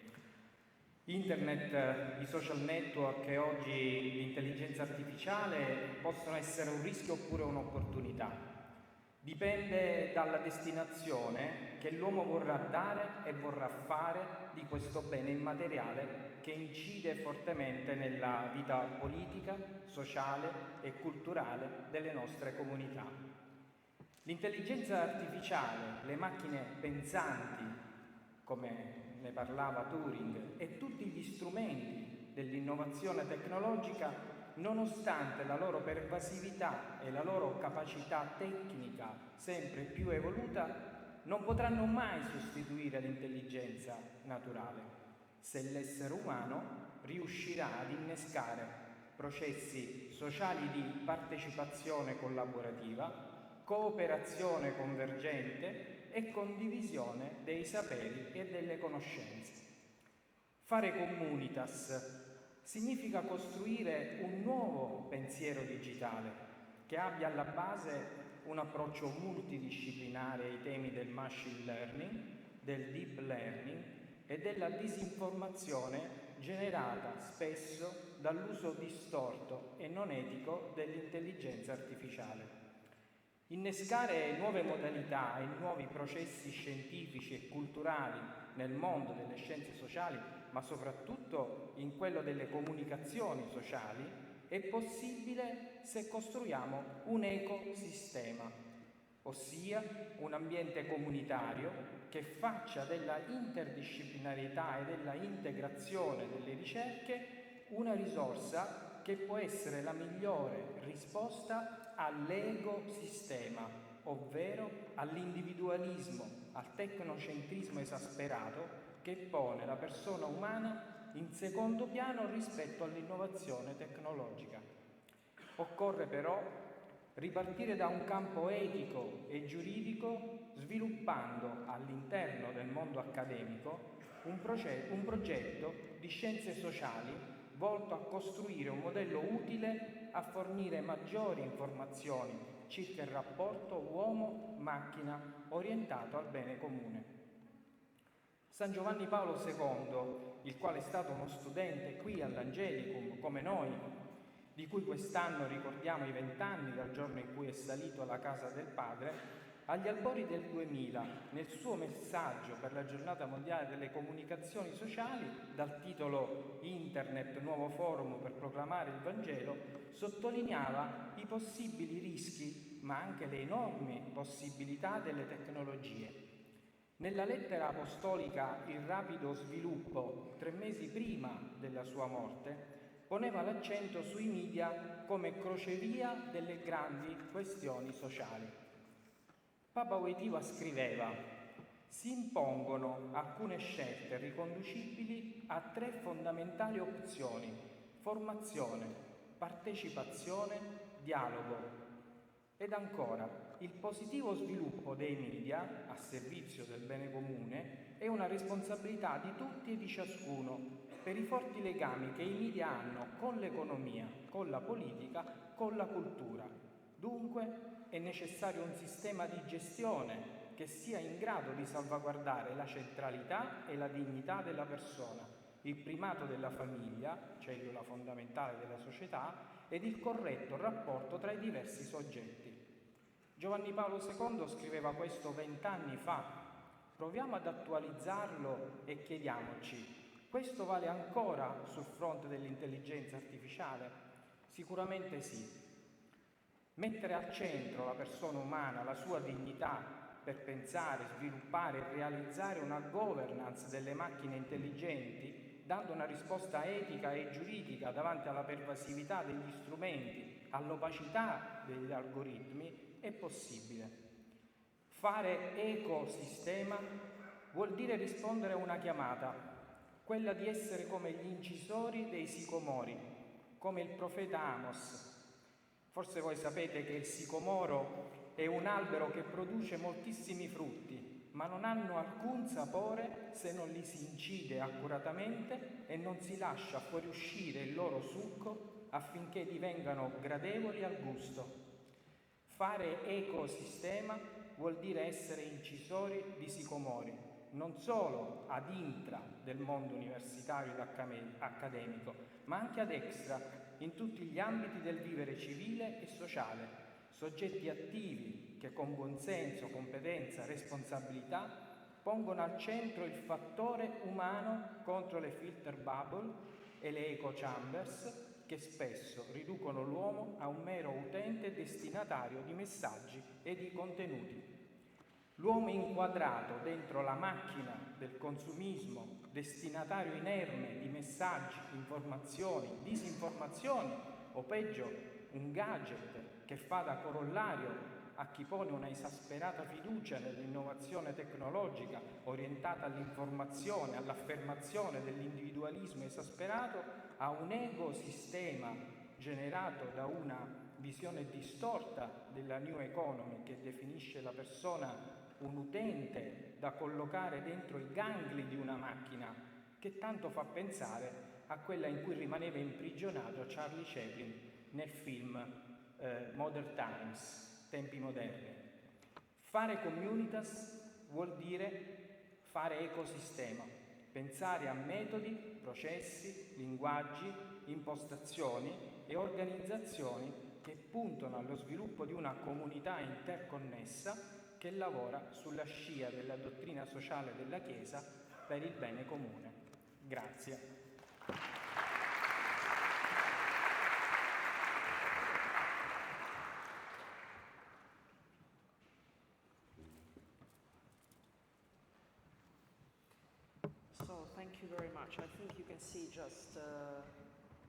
Internet, i social network e oggi l'intelligenza artificiale possono essere un rischio oppure un'opportunità. Dipende dalla destinazione che l'uomo vorrà dare e vorrà fare di questo bene immateriale che incide fortemente nella vita politica, sociale e culturale delle nostre comunità. L'intelligenza artificiale, le macchine pensanti, come ne parlava Turing, e tutti gli strumenti dell'innovazione tecnologica, nonostante la loro pervasività e la loro capacità tecnica sempre più evoluta, non potranno mai sostituire l'intelligenza naturale, se l'essere umano riuscirà ad innescare processi sociali di partecipazione collaborativa, cooperazione convergente e condivisione dei saperi e delle conoscenze. Fare Communitas significa costruire un nuovo pensiero digitale che abbia alla base un approccio multidisciplinare ai temi del machine learning, del deep learning e della disinformazione generata spesso dall'uso distorto e non etico dell'intelligenza artificiale. Innescare nuove modalità e nuovi processi scientifici e culturali nel mondo delle scienze sociali, ma soprattutto in quello delle comunicazioni sociali, è possibile se costruiamo un ecosistema, ossia un ambiente comunitario che faccia della interdisciplinarietà e della integrazione delle ricerche una risorsa che può essere la migliore risposta all'ecosistema, ovvero all'individualismo, al tecnocentrismo esasperato che pone la persona umana in secondo piano rispetto all'innovazione tecnologica. Occorre però ripartire da un campo etico e giuridico, sviluppando all'interno del mondo accademico un progetto di scienze sociali volto a costruire un modello utile a fornire maggiori informazioni circa il rapporto uomo-macchina orientato al bene comune. San Giovanni Paolo II, il quale è stato uno studente qui all'Angelicum come noi, di cui quest'anno ricordiamo i 20 anni dal giorno in cui è salito alla casa del Padre, agli albori del 2000, nel suo messaggio per la Giornata Mondiale delle Comunicazioni Sociali, dal titolo Internet, nuovo forum per proclamare il Vangelo, sottolineava i possibili rischi, ma anche le enormi possibilità delle tecnologie. Nella lettera apostolica Il rapido sviluppo, 3 mesi prima della sua morte, poneva l'accento sui media come crocevia delle grandi questioni sociali. Papa Wojtyła scriveva: si impongono alcune scelte riconducibili a 3 fondamentali opzioni: formazione, partecipazione, dialogo. Ed ancora, il positivo sviluppo dei media a servizio del bene comune è una responsabilità di tutti e di ciascuno, per i forti legami che i media hanno con l'economia, con la politica, con la cultura. Dunque è necessario un sistema di gestione che sia in grado di salvaguardare la centralità e la dignità della persona, il primato della famiglia, cellula fondamentale della società, ed il corretto rapporto tra i diversi soggetti. Giovanni Paolo II scriveva questo 20 anni fa. Proviamo ad attualizzarlo e chiediamoci: questo vale ancora sul fronte dell'intelligenza artificiale? Sicuramente sì. Mettere al centro la persona umana, la sua dignità, per pensare, sviluppare e realizzare una governance delle macchine intelligenti, dando una risposta etica e giuridica davanti alla pervasività degli strumenti, all'opacità degli algoritmi, è possibile. Fare ecosistema vuol dire rispondere a una chiamata, quella di essere come gli incisori dei sicomori, come il profeta Amos. Forse voi sapete che il sicomoro è un albero che produce moltissimi frutti, ma non hanno alcun sapore se non li si incide accuratamente e non si lascia fuoriuscire il loro succo affinché divengano gradevoli al gusto. Fare ecosistema vuol dire essere incisori di sicomori, non solo ad intra del mondo universitario ed accademico, ma anche ad extra, in tutti gli ambiti del vivere civile e sociale, soggetti attivi che con buonsenso, competenza, responsabilità pongono al centro il fattore umano contro le filter bubble e le echo chambers che spesso riducono l'uomo a un mero utente destinatario di messaggi e di contenuti. L'uomo inquadrato dentro la macchina del consumismo, destinatario inerme di messaggi, informazioni, disinformazioni o peggio un gadget che fa da corollario a chi pone una esasperata fiducia nell'innovazione tecnologica orientata all'informazione, all'affermazione dell'individualismo esasperato, a un ecosistema generato da una visione distorta della new economy che definisce la persona un utente da collocare dentro i gangli di una macchina, che tanto fa pensare a quella in cui rimaneva imprigionato Charlie Chaplin nel film Modern Times, tempi moderni. Fare Communitas vuol dire fare ecosistema, pensare a metodi, processi, linguaggi, impostazioni e organizzazioni che puntano allo sviluppo di una comunità interconnessa che lavora sulla scia della dottrina sociale della Chiesa per il bene comune. Grazie. So, thank you very much. I think you can see just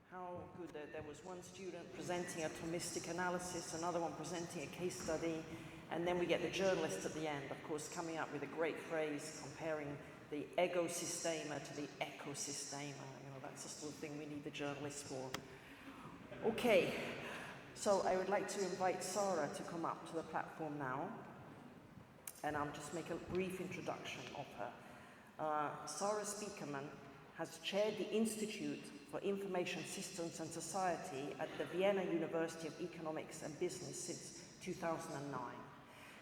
how good there was one student presenting a Thomistic analysis, another one presenting a case study, and then we get the journalist at the end, of course, coming up with a great phrase comparing the ego-systema to the ecosystema. You know, that's the sort of thing we need the journalists for. Okay, so I would like to invite Sarah to come up to the platform now, and I'll just make a brief introduction of her. Sarah Spiekermann has chaired the Institute for Information Systems and Society at the Vienna University of Economics and Business since 2009.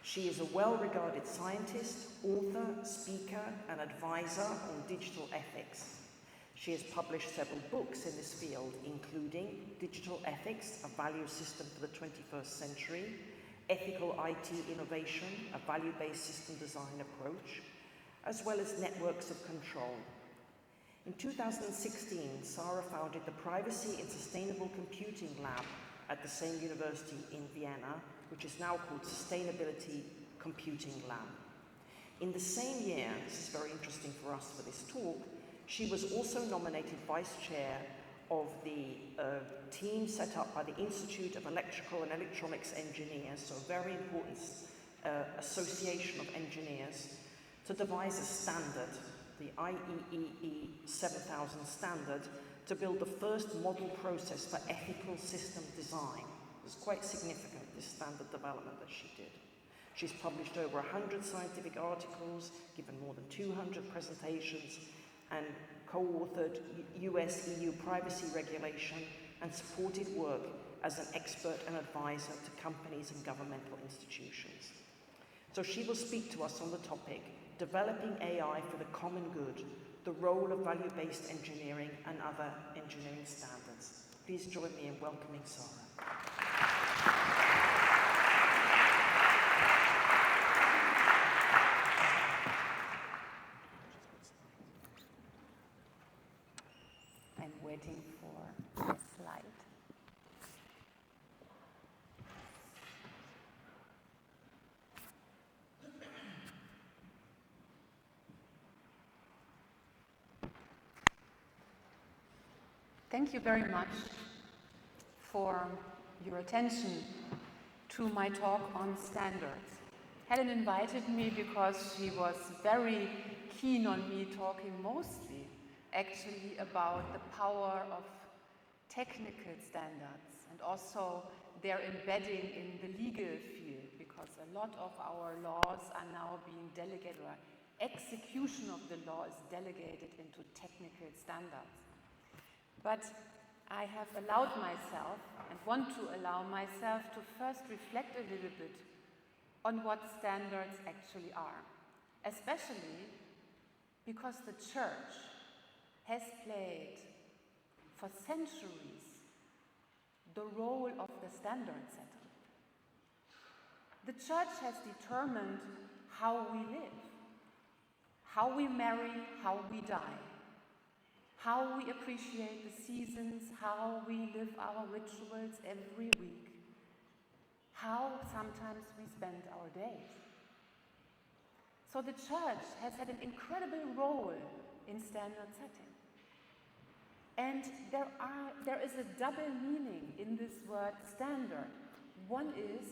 She is a well-regarded scientist, author, speaker, and advisor on digital ethics. She has published several books in this field, including Digital Ethics, a Value System for the 21st Century, Ethical IT Innovation, a Value-Based System Design Approach, as well as Networks of Control. In 2016, Sarah founded the Privacy and Sustainable Computing Lab at the same university in Vienna, which is now called Sustainability Computing Lab. In the same year, this is very interesting for us for this talk, she was also nominated vice chair of the team set up by the Institute of Electrical and Electronics Engineers, so a very important association of engineers, to devise a standard, the IEEE 7000 standard, to build the first model process for ethical system design. It was quite significant, this standard development that she did. She's published over 100 scientific articles, given more than 200 presentations, and co-authored US-EU privacy regulation and supported work as an expert and advisor to companies and governmental institutions. So she will speak to us on the topic, Developing AI for the Common Good, the role of value-based engineering and other engineering standards. Please join me in welcoming Sarah. I'm waiting for a slide. Thank you very much for your attention to my talk on standards. Helen invited me because she was very keen on me talking mostly actually about the power of technical standards and also their embedding in the legal field, because a lot of our laws are now being delegated, or execution of the law is delegated into technical standards. But I have allowed myself and want to allow myself to first reflect a little bit on what standards actually are, especially because the church has played for centuries the role of the standard setter. The church has determined how we live, how we marry, how we die, how we appreciate the seasons, how we live our rituals every week, how sometimes we spend our days. So the church has had an incredible role in standard setting. And there is a double meaning in this word standard. One is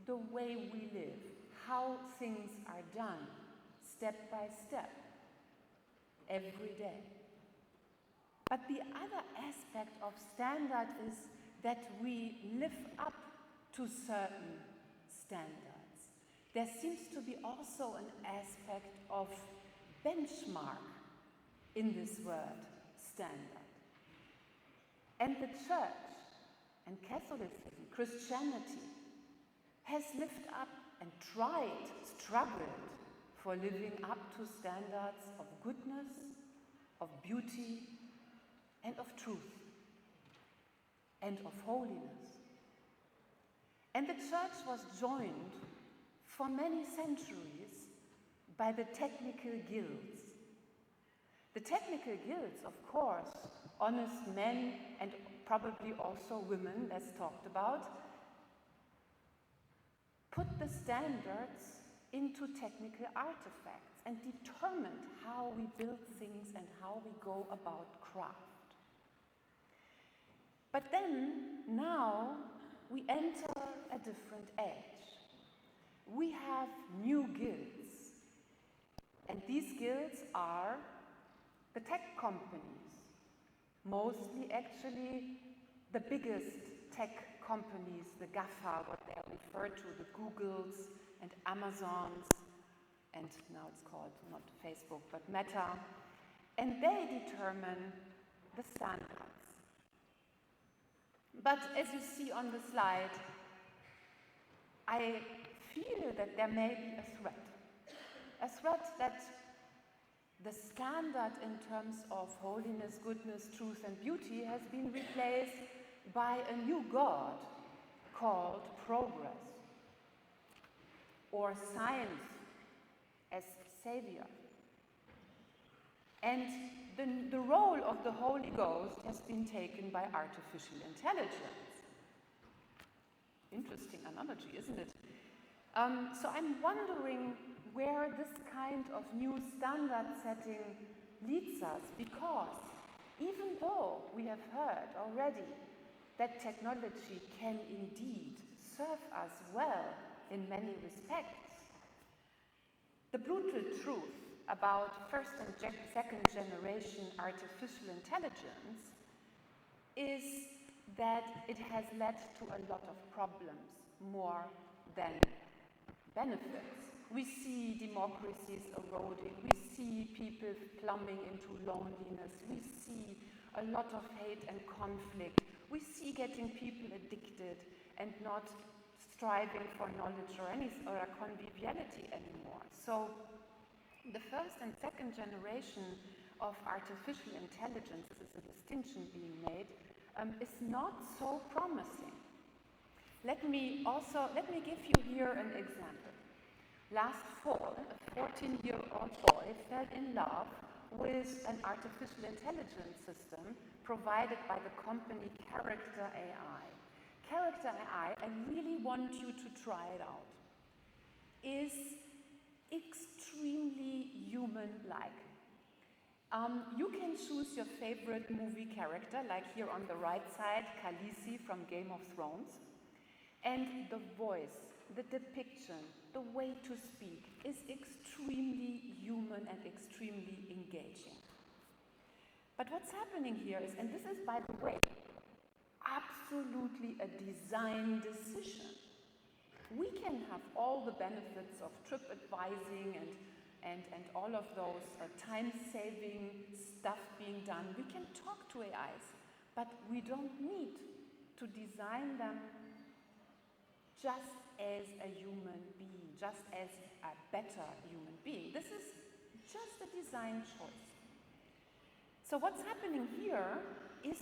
the way we live, how things are done, step by step, every day. But the other aspect of standard is that we live up to certain standards. There seems to be also an aspect of benchmark in this word, standard. And the church and Catholicism, Christianity, has lived up and struggled for living up to standards of goodness, of beauty, and of truth, and of holiness. And the church was joined for many centuries by the technical guilds. The technical guilds, of course, honest men and probably also women, as talked about, put the standards into technical artifacts and determined how we build things and how we go about craft. But then, now, we enter a different age. We have new guilds, and these guilds are the tech companies, mostly actually the biggest tech companies, the GAFA, what they are referred to, the Googles and Amazons, and now it's called not Facebook, but Meta, and they determine the standards. But as you see on the slide, I feel that there may be a threat that the standard in terms of holiness, goodness, truth, and beauty has been replaced by a new god called progress, or science as savior. And the role of the Holy Ghost has been taken by artificial intelligence. Interesting analogy, isn't it? So I'm wondering where this kind of new standard setting leads us, because even though we have heard already that technology can indeed serve us well in many respects, the brutal truth about first and second generation artificial intelligence is that it has led to a lot of problems more than benefits. We see democracies eroding, we see people plumbing into loneliness, we see a lot of hate and conflict, we see getting people addicted and not striving for knowledge or conviviality anymore. So the first and second generation of artificial intelligence, this is a distinction being made, is not so promising. Let me give you here an example. Last fall, a 14-year-old boy fell in love with an artificial intelligence system provided by the company Rector AI. Rector AI, I really want you to try it out, is extremely human-like. You can choose your favorite movie character, like here on the right side, Khaleesi from Game of Thrones. And the voice, the depiction, the way to speak is extremely human and extremely engaging. But what's happening here is, and this is, by the way, absolutely a design decision. We can have all the benefits of trip advising and all of those time-saving stuff being done. We can talk to AIs, but we don't need to design them just as a human being, just as a better human being. This is just a design choice. So what's happening here is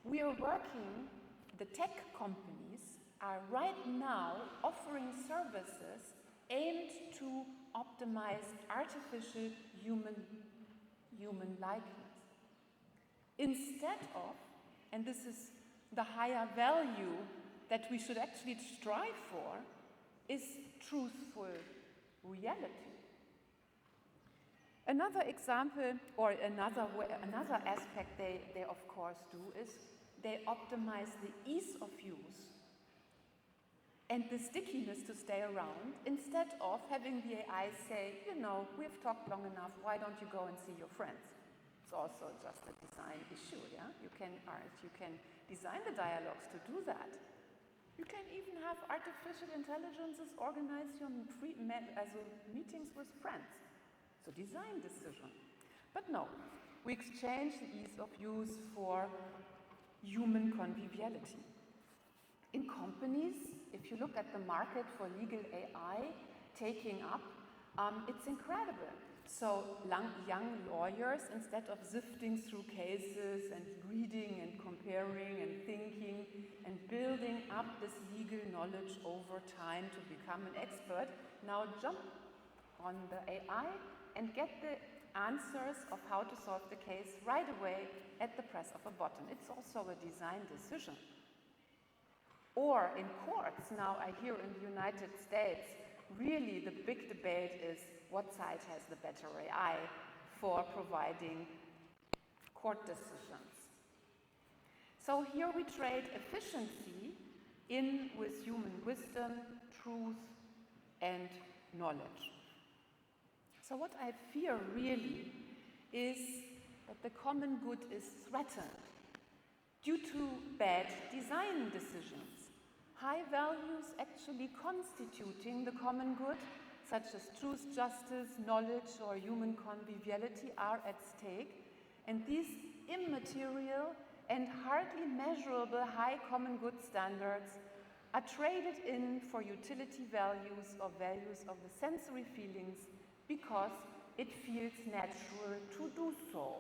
we are working, the tech companies are right now offering services aimed to optimize artificial human likeness. Instead of, and this is the higher value that we should actually strive for, is truthful reality. Another example, or another aspect they of course do, is they optimize the ease of use and the stickiness to stay around, instead of having the AI say, you know, we've talked long enough, why don't you go and see your friends? It's also just a design issue, yeah? You can design the dialogues to do that. You can even have artificial intelligences organize your meetings with friends. So design decision. But no, we exchange the ease of use for human conviviality. In companies, if you look at the market for legal AI taking up, it's incredible. So young lawyers, instead of sifting through cases and reading and comparing and thinking and building up this legal knowledge over time to become an expert, now jump on the AI and get the answers of how to solve the case right away at the press of a button. It's also a design decision. Or in courts, now I hear in the United States, really the big debate is what side has the better AI for providing court decisions. So here we trade efficiency in with human wisdom, truth, and knowledge. So what I fear really is that the common good is threatened due to bad design decisions. High values actually constituting the common good, such as truth, justice, knowledge, or human conviviality, are at stake, and these immaterial and hardly measurable high common good standards are traded in for utility values or values of the sensory feelings because it feels natural to do so.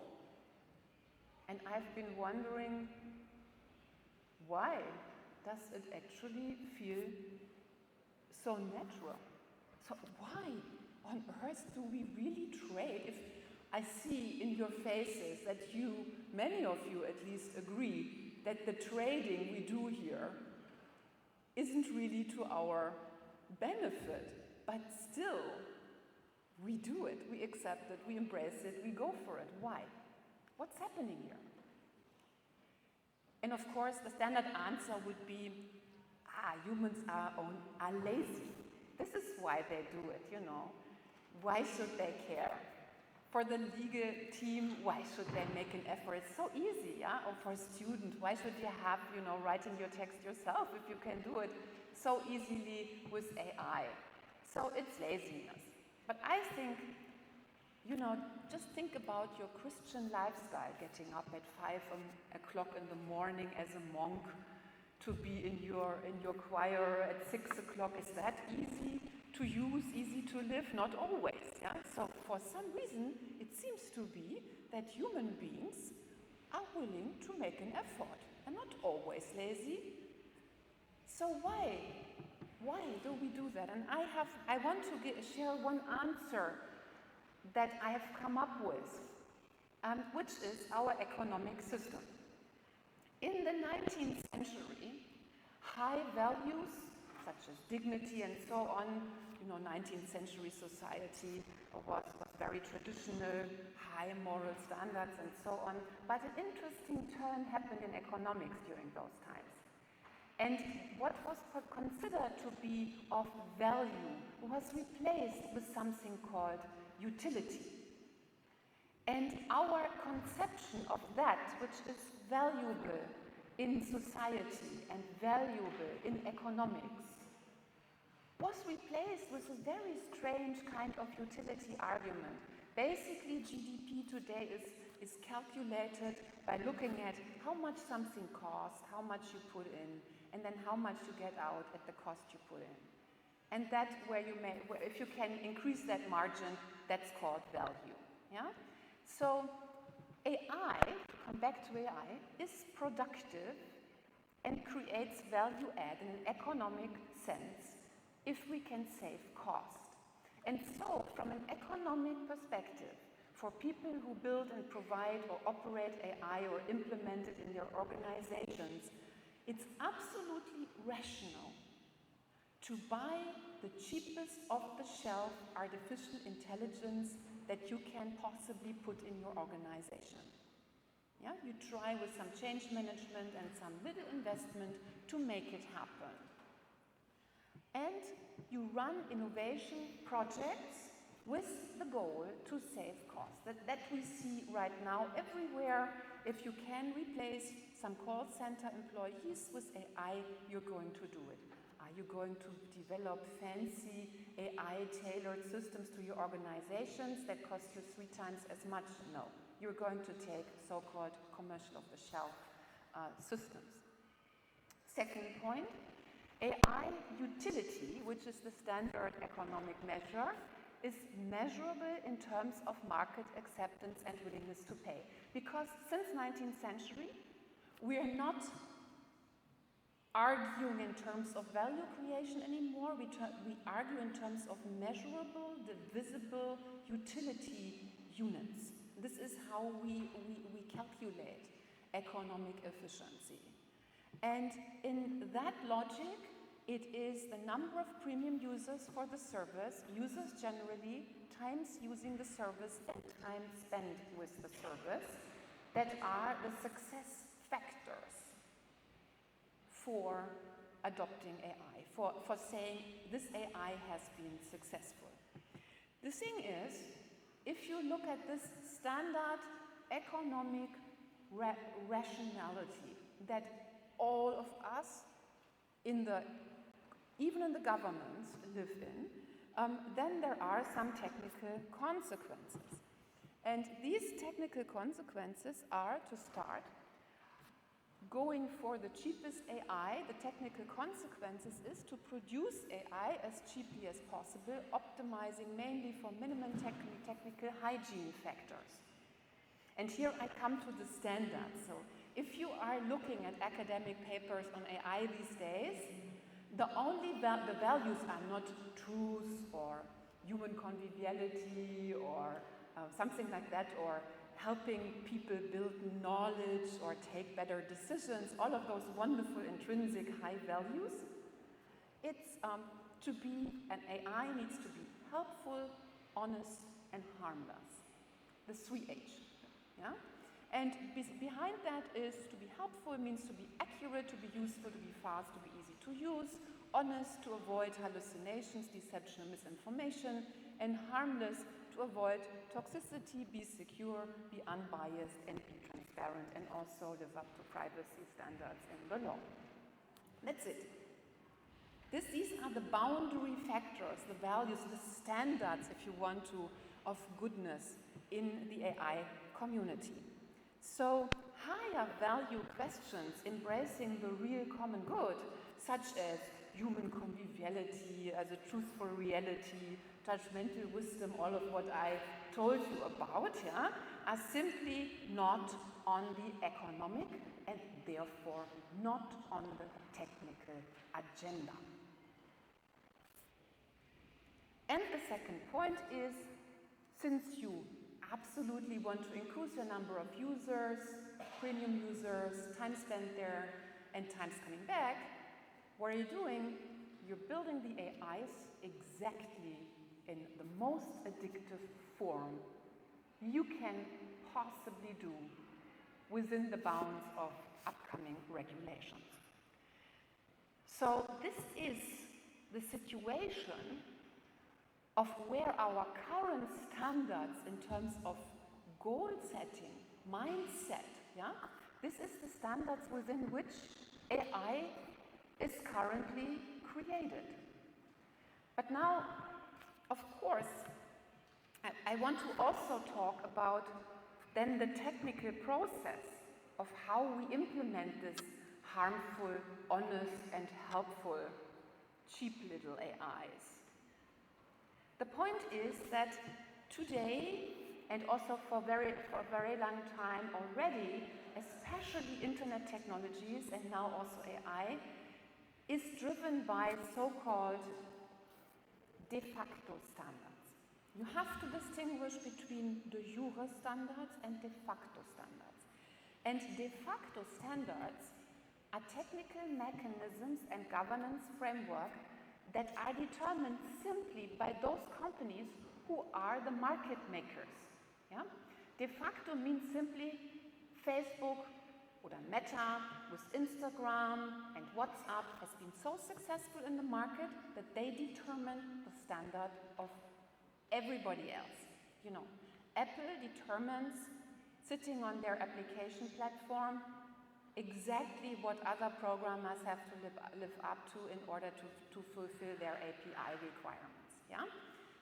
And I've been wondering, why does it actually feel so natural? So why on earth do we really trade? If I see in your faces that you, many of you at least, agree that the trading we do here isn't really to our benefit, but still we do it, we accept it, we embrace it, we go for it. Why? What's happening here? And of course, the standard answer would be, humans are lazy. This is why they do it, you know. Why should they care? For the legal team, why should they make an effort? It's so easy, yeah? Or for a student, why should you have, you know, writing your text yourself if you can do it so easily with AI? So it's laziness. But I think, you know, just think about your Christian lifestyle, getting up at 5 o'clock in the morning as a monk, to be in your choir at 6 o'clock. Is that easy to use, easy to live? Not always. Yeah? So for some reason, it seems to be that human beings are willing to make an effort and not always lazy. So why do we do that? And I want to share one answer that I have come up with, which is our economic system. In the 19th century, high values such as dignity and so on, you know, 19th century society was very traditional, high moral standards and so on. But an interesting turn happened in economics during those times. And what was considered to be of value was replaced with something called utility. And our conception of that which is valuable in society and valuable in economics was replaced with a very strange kind of utility argument. Basically, GDP today is calculated by looking at how much something costs, how much you put in, and then how much you get out at the cost you put in. And that if you can increase that margin, that's called value. Yeah? So AI, come back to AI, is productive and creates value add in an economic sense if we can save cost. And so, from an economic perspective, for people who build and provide or operate AI or implement it in their organizations, it's absolutely rational to buy the cheapest off-the-shelf artificial intelligence that you can possibly put in your organization. Yeah? You try with some change management and some little investment to make it happen. And you run innovation projects with the goal to save costs. That we see right now everywhere. If you can replace some call center employees with AI, you're going to do it. Are you going to develop fancy AI-tailored systems to your organizations that cost you 3 times as much? No. You're going to take so-called commercial off-the-shelf systems. Second point, AI utility, which is the standard economic measure, is measurable in terms of market acceptance and willingness to pay. Because since 19th century, we are not arguing in terms of value creation anymore. We argue in terms of measurable, divisible utility units. This is how we calculate economic efficiency. And in that logic, it is the number of premium users for the service, users generally, times using the service and time spent with the service, that are the success factors for adopting AI, for saying this AI has been successful. The thing is, if you look at this standard economic rationality that all of us, even in the governments, live in, then there are some technical consequences. And these technical consequences are, to start, going for the cheapest AI. The technical consequences is to produce AI as cheaply as possible, optimizing mainly for minimum technical hygiene factors. And here I come to the standards. So if you are looking at academic papers on AI these days, the values are not truth or human conviviality or something like that, or helping people build knowledge or take better decisions, all of those wonderful intrinsic high values. It's to be, an AI needs to be helpful, honest, and harmless. The 3H. Yeah? And behind that is to be helpful means to be accurate, to be useful, to be fast, to be easy to use, honest, to avoid hallucinations, deception, and misinformation, and harmless, to avoid toxicity, be secure, be unbiased, and be transparent, and also live up to privacy standards in the law. That's it. These are the boundary factors, the values, the standards, if you want to, of goodness in the AI community. So higher value questions embracing the real common good, such as human conviviality, as a truthful reality, judgmental wisdom, all of what I told you about, yeah, are simply not on the economic and therefore not on the technical agenda. And the second point is, since you absolutely want to increase the number of users, premium users, time spent there, and times coming back, what are you doing? You're building the AIs exactly in the most addictive form you can possibly do within the bounds of upcoming regulations. So this is the situation of where our current standards in terms of goal setting, mindset, yeah? This is the standards within which AI is currently created. But now, of course, I want to also talk about then the technical process of how we implement this harmful, honest, and helpful, cheap little AIs. The point is that today, and also for a very long time already, especially internet technologies and now also AI, is driven by so-called de facto standards. You have to distinguish between de jure standards and de facto standards. And de facto standards are technical mechanisms and governance framework that are determined simply by those companies who are the market makers. Yeah? De facto means simply Facebook or Meta with Instagram and WhatsApp has been so successful in the market that they determine the standard of everybody else. You know, Apple determines, sitting on their application platform, exactly what other programmers have to live up to in order to fulfill their API requirements. Yeah?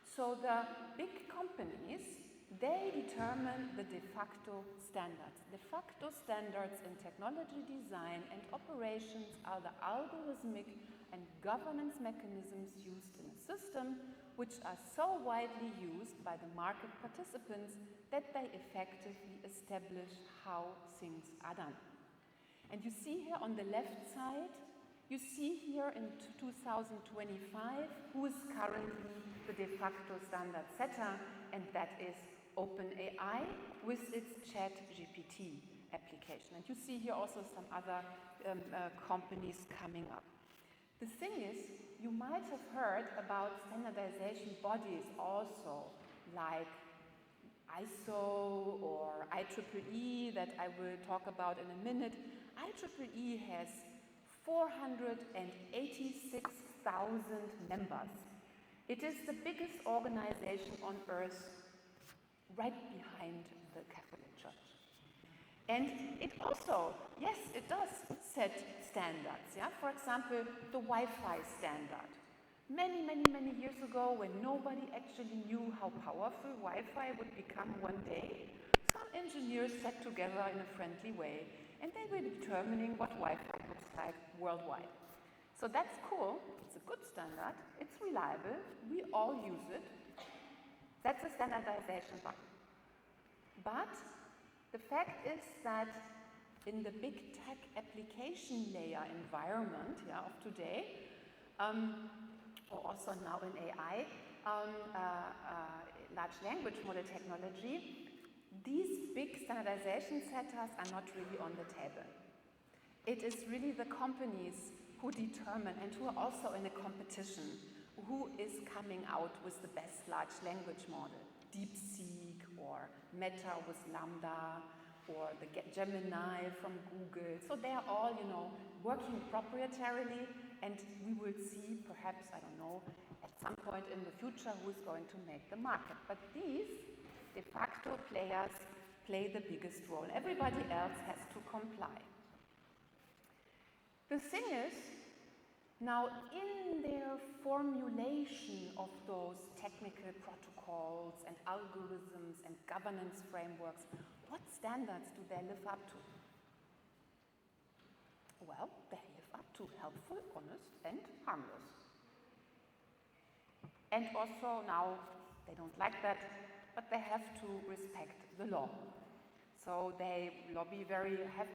So the big companies, they determine the de facto standards. De facto standards in technology design and operations are the algorithmic and governance mechanisms used in a system which are so widely used by the market participants that they effectively establish how things are done. And you see here on the left side, you see here in 2025 who is currently the de facto standard setter, and that is OpenAI with its ChatGPT application. And you see here also some other companies coming up. The thing is, you might have heard about standardization bodies also, like ISO or IEEE that I will talk about in a minute. IEEE has 486,000 members. It is the biggest organization on earth, right behind the Catholic Church. And it also, yes, it does set standards. Yeah? For example, the Wi-Fi standard. Many years ago, when nobody actually knew how powerful Wi-Fi would become one day, some engineers sat together in a friendly way and they were determining what Wi-Fi looks like worldwide. So that's cool, it's a good standard, it's reliable, we all use it. That's a standardization button. But the fact is that in the big tech application layer environment of today, or also now in AI, large language model technology, these big standardization setters are not really on the table. It is really the companies who determine and who are also in a competition who is coming out with the best large language model. DeepSeek or Meta with Lambda or the Gemini from Google. So they are all, working proprietarily, and we will see perhaps, I don't know, at some point in the future who is going to make the market. But these de facto players play the biggest role. Everybody else has to comply. The thing is, Now, in their formulation of those technical protocols and algorithms and governance frameworks, what standards do they live up to? Well, they live up to helpful, honest, and harmless. And also now, they don't like that, but they have to respect the law. So they have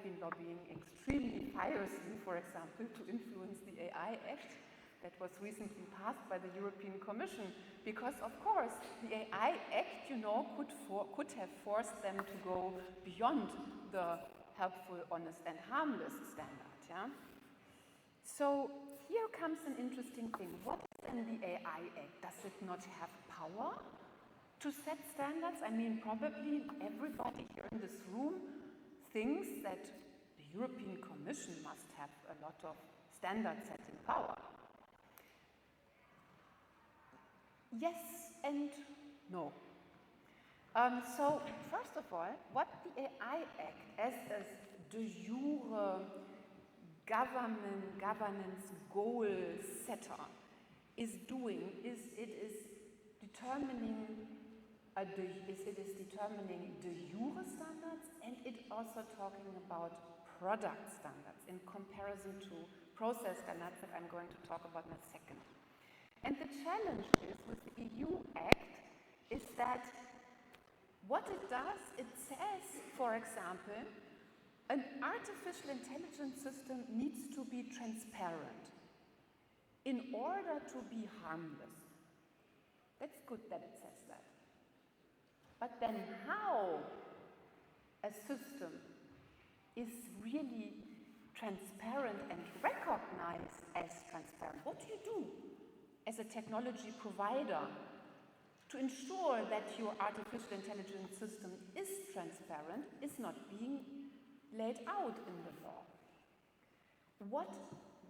been lobbying extremely fiercely, for example, to influence the AI Act that was recently passed by the European Commission, because of course the AI Act, could have forced them to go beyond the helpful, honest, and harmless standard. Yeah? So here comes an interesting thing. What is in the AI Act? Does it not have power to set standards? I mean, probably everybody here in this room thinks that the European Commission must have a lot of standard-setting power. Yes and no. So, first of all, what the AI Act as a de jure governance goal setter is doing is it is determining de jure standards, and it also talking about product standards in comparison to process standards that I'm going to talk about in a second. And the challenge is with the EU Act is that what it does, it says, for example, an artificial intelligence system needs to be transparent in order to be harmless. That's good that it says that. But then how a system is really transparent and recognized as transparent? What do you do as a technology provider to ensure that your artificial intelligence system is transparent, is not being laid out in the law? What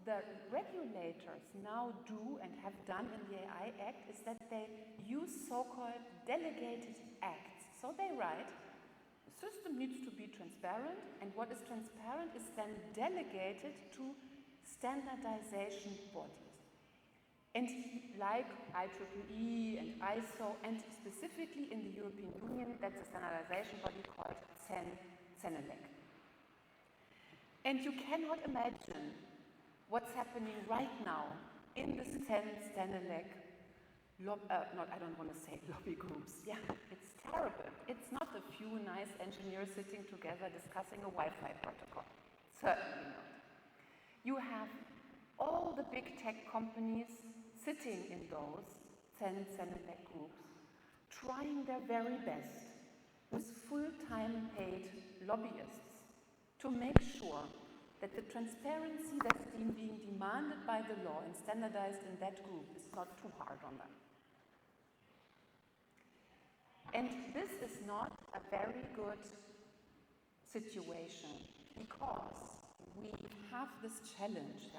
the regulators now do and have done in the AI Act is that they use so-called delegated acts. So they write, the system needs to be transparent, and what is transparent is then delegated to standardization bodies. And like IEEE and ISO, and specifically in the European Union, that's a standardization body called CENELEC. And you cannot imagine what's happening right now in the CENELEC, I don't want to say lobby groups. Yeah, it's terrible. It's not a few nice engineers sitting together discussing a Wi-Fi protocol. Certainly not. You have all the big tech companies sitting in those CENELEC groups, trying their very best with full-time paid lobbyists to make sure that the transparency that's being demanded by the law and standardized in that group is not too hard on them. And this is not a very good situation, because we have this challenge,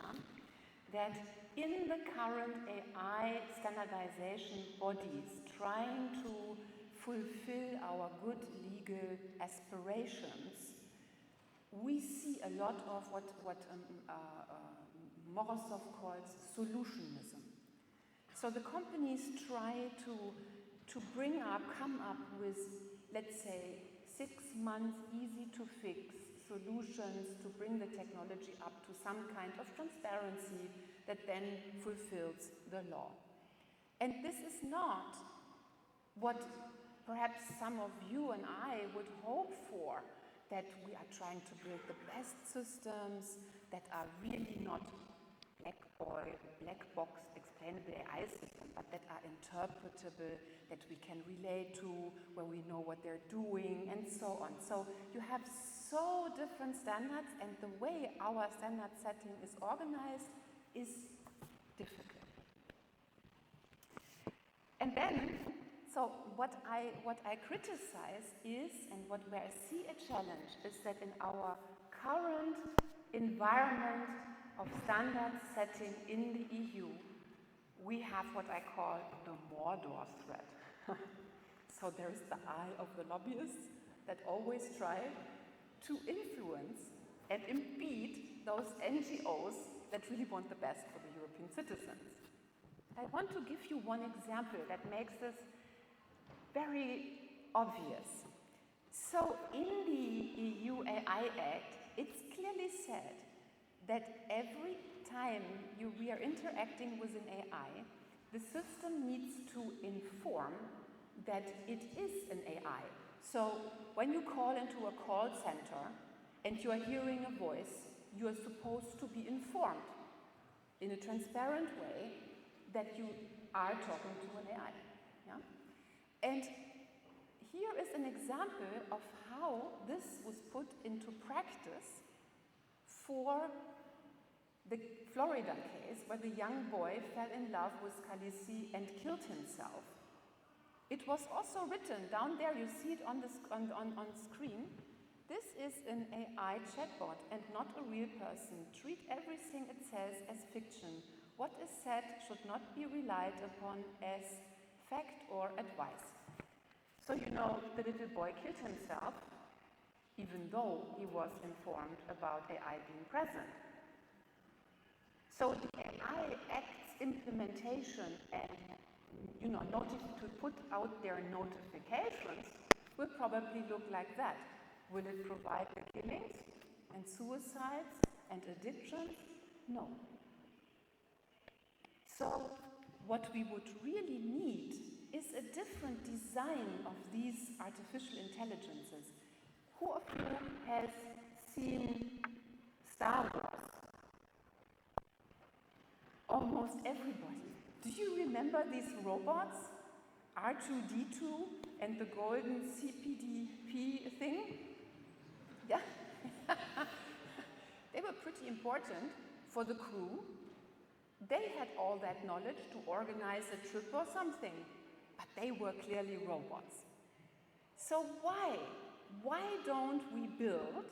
that in the current AI standardization bodies trying to fulfill our good legal aspirations, we see a lot of what Morozov calls solutionism. So the companies try to come up with, let's say, 6 months easy to fix solutions to bring the technology up to some kind of transparency that then fulfills the law. And this is not what perhaps some of you and I would hope for, that we are trying to build the best systems that are really not black box explainable AI systems, but that are interpretable, that we can relate to, where we know what they're doing, and so on. So you have so different standards, and the way our standard setting is organized is difficult. And then, so what I criticize is, and where I see a challenge, is that in our current environment of standard setting in the EU, we have what I call the Mordor threat. So there's the eye of the lobbyists that always try to influence and impede those NGOs that really want the best for the European European citizens. I want to give you one example that makes this very obvious. So in the EU AI Act, it's clearly said that every time we are interacting with an AI, the system needs to inform that it is an AI. So when you call into a call center and you are hearing a voice, you are supposed to be informed in a transparent way that you are talking to an AI. Yeah? And here is an example of how this was put into practice for the Florida case, where the young boy fell in love with Khaleesi and killed himself. It was also written down there, you see it on screen. This is an AI chatbot and not a real person. Treat everything it says as fiction. What is said should not be relied upon as fact or advice. So you know, the little boy killed himself, even though he was informed about AI being present. So the AI Act's implementation and to put out their notifications will probably look like that. Will it provide the killings and suicides and addictions? No. So what we would really need is a different design of these artificial intelligences. Who of you has seen Star Wars? Almost everybody. Do you remember these robots? R2-D2 and the golden CPDP thing? Yeah. They were pretty important for the crew. They had all that knowledge to organize a trip or something, but they were clearly robots. So why don't we build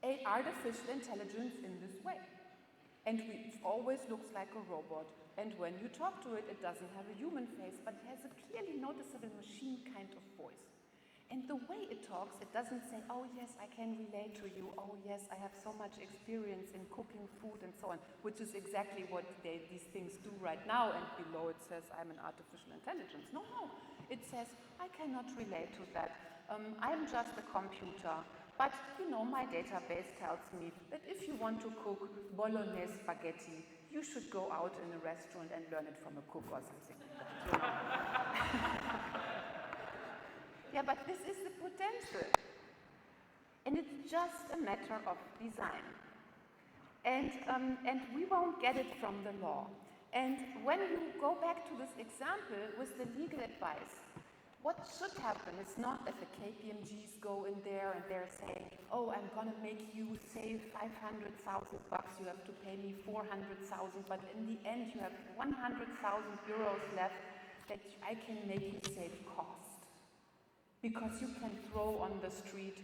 an artificial intelligence in this way? And it always looks like a robot. And when you talk to it, it doesn't have a human face, but it has a clearly noticeable machine kind of voice. And the way it talks, it doesn't say, oh yes, I can relate to you. Oh yes, I have so much experience in cooking food and so on, which is exactly what these things do right now. And below it says, I'm an artificial intelligence. No. It says, I cannot relate to that. I'm just a computer. But, my database tells me that if you want to cook bolognese spaghetti, you should go out in a restaurant and learn it from a cook or something. Yeah, but this is the potential. And it's just a matter of design. And we won't get it from the law. And when you go back to this example with the legal advice, what should happen is not that the KPMGs go in there and they're saying, oh, I'm going to make you save 500,000 bucks, you have to pay me 400,000, but in the end you have 100,000 euros left that I can make you save cost. Because you can throw on the street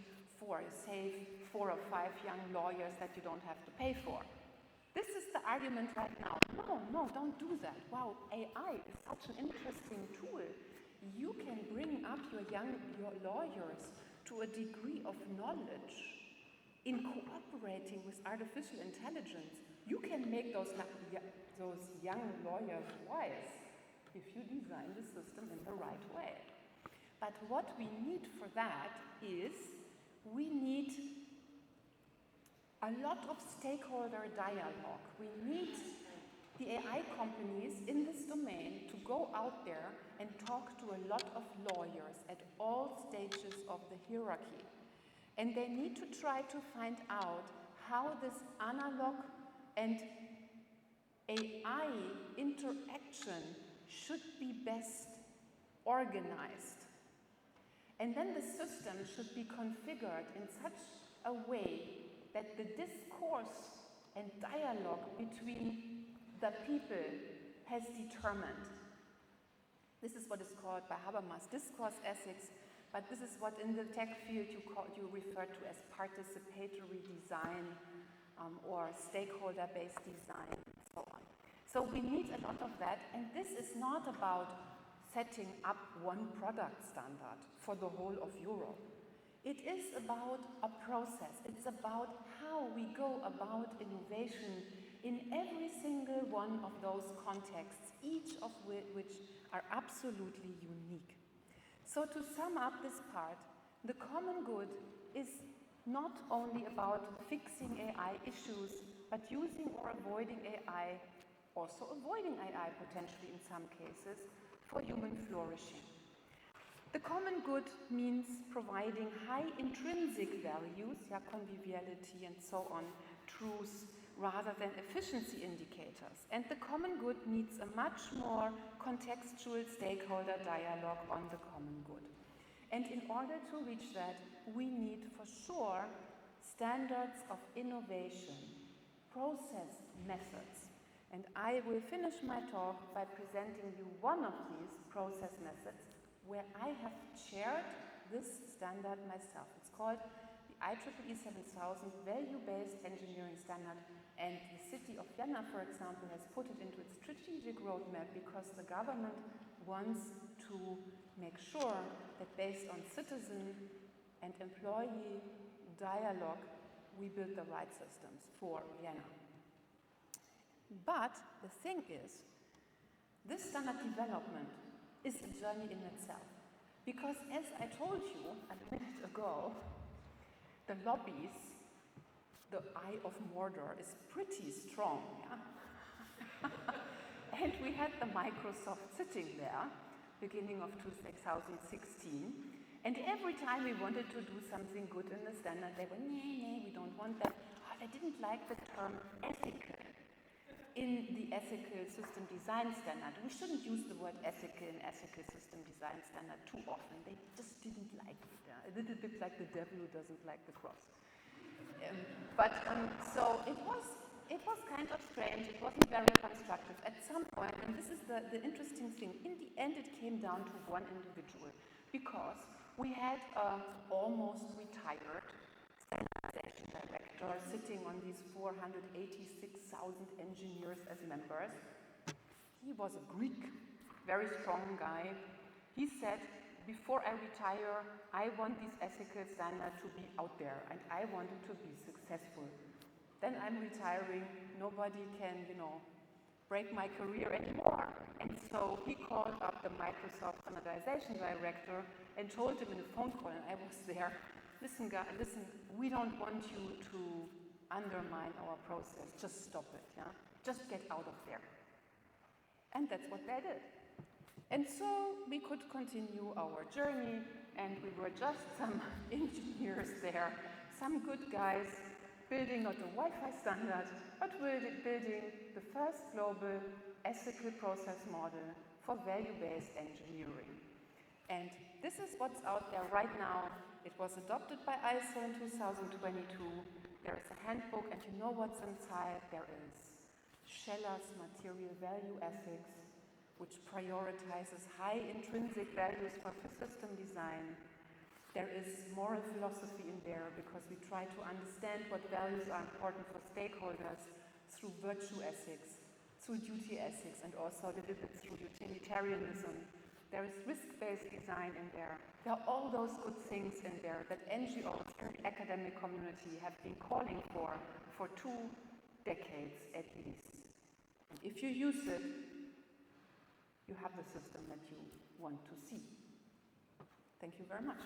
save 4 or 5 young lawyers that you don't have to pay for. This is the argument right now. No, don't do that. Wow, AI is such an interesting tool. You can bring up your lawyers to a degree of knowledge in cooperating with artificial intelligence. You can make those young lawyers wise if you design the system in the right way. But what we need for that is we need a lot of stakeholder dialogue. We need the AI companies in this domain to go out there and talk to a lot of lawyers at all stages of the hierarchy. And they need to try to find out how this analog and AI interaction should be best organized. And then the system should be configured in such a way that the discourse and dialogue between the people has determined. This is what is called by Habermas discourse ethics, but this is what in the tech field you refer to as participatory design or stakeholder-based design, and so on. So we need a lot of that, and this is not about setting up one product standard for the whole of Europe. It is about a process. It's about how we go about innovation in every single one of those contexts, each of which are absolutely unique. So to sum up this part, the common good is not only about fixing AI issues, but using or avoiding AI, also avoiding AI potentially in some cases, for human flourishing. The common good means providing high intrinsic values, conviviality and so on, truth, rather than efficiency indicators. And the common good needs a much more contextual stakeholder dialogue on the common good. And in order to reach that, we need for sure standards of innovation, process methods. And I will finish my talk by presenting you one of these process methods where I have chaired this standard myself. It's called the IEEE 7000 Value-Based Engineering Standard, and the city of Vienna, for example, has put it into its strategic roadmap because the government wants to make sure that based on citizen and employee dialogue, we build the right systems for Vienna. But the thing is, this standard development is a journey in itself. Because as I told you a minute ago, the lobbies, the Eye of Mordor is pretty strong, yeah? And we had the Microsoft sitting there, beginning of 2016, and every time we wanted to do something good in the standard, they were, nee, we don't want that. Oh, I didn't like the term ethical in the ethical system design standard. We shouldn't use the word ethical in ethical system design standard too often. They just didn't like it. A little bit like the devil who doesn't like the cross. So it was kind of strange. It wasn't very constructive. At some point, and this is the interesting thing, in the end it came down to one individual, because we had almost retired standardization director sitting on these 486,000 engineers as members. He was a Greek, very strong guy. He said, before I retire, I want this ethical standard to be out there, and I want it to be successful. Then I'm retiring, nobody can, break my career anymore. And so he called up the Microsoft standardization director and told him in a phone call, and I was there, listen, we don't want you to undermine our process. Just stop it, yeah? Just get out of there. And that's what they did. And so we could continue our journey, and we were just some engineers there, some good guys, building not a Wi-Fi standard, but building the first global ethical process model for value-based engineering. And this is what's out there right now. It was adopted by ISO in 2022. There is a handbook, and you know what's inside. There is Scheller's material value ethics, which prioritizes high intrinsic values for system design. There is moral philosophy in there because we try to understand what values are important for stakeholders through virtue ethics, through duty ethics, and also a little bit through utilitarianism. There is risk-based design in there. There are all those good things in there that NGOs and the academic community have been calling for 2 decades at least. And if you use it, you have the system that you want to see. Thank you very much.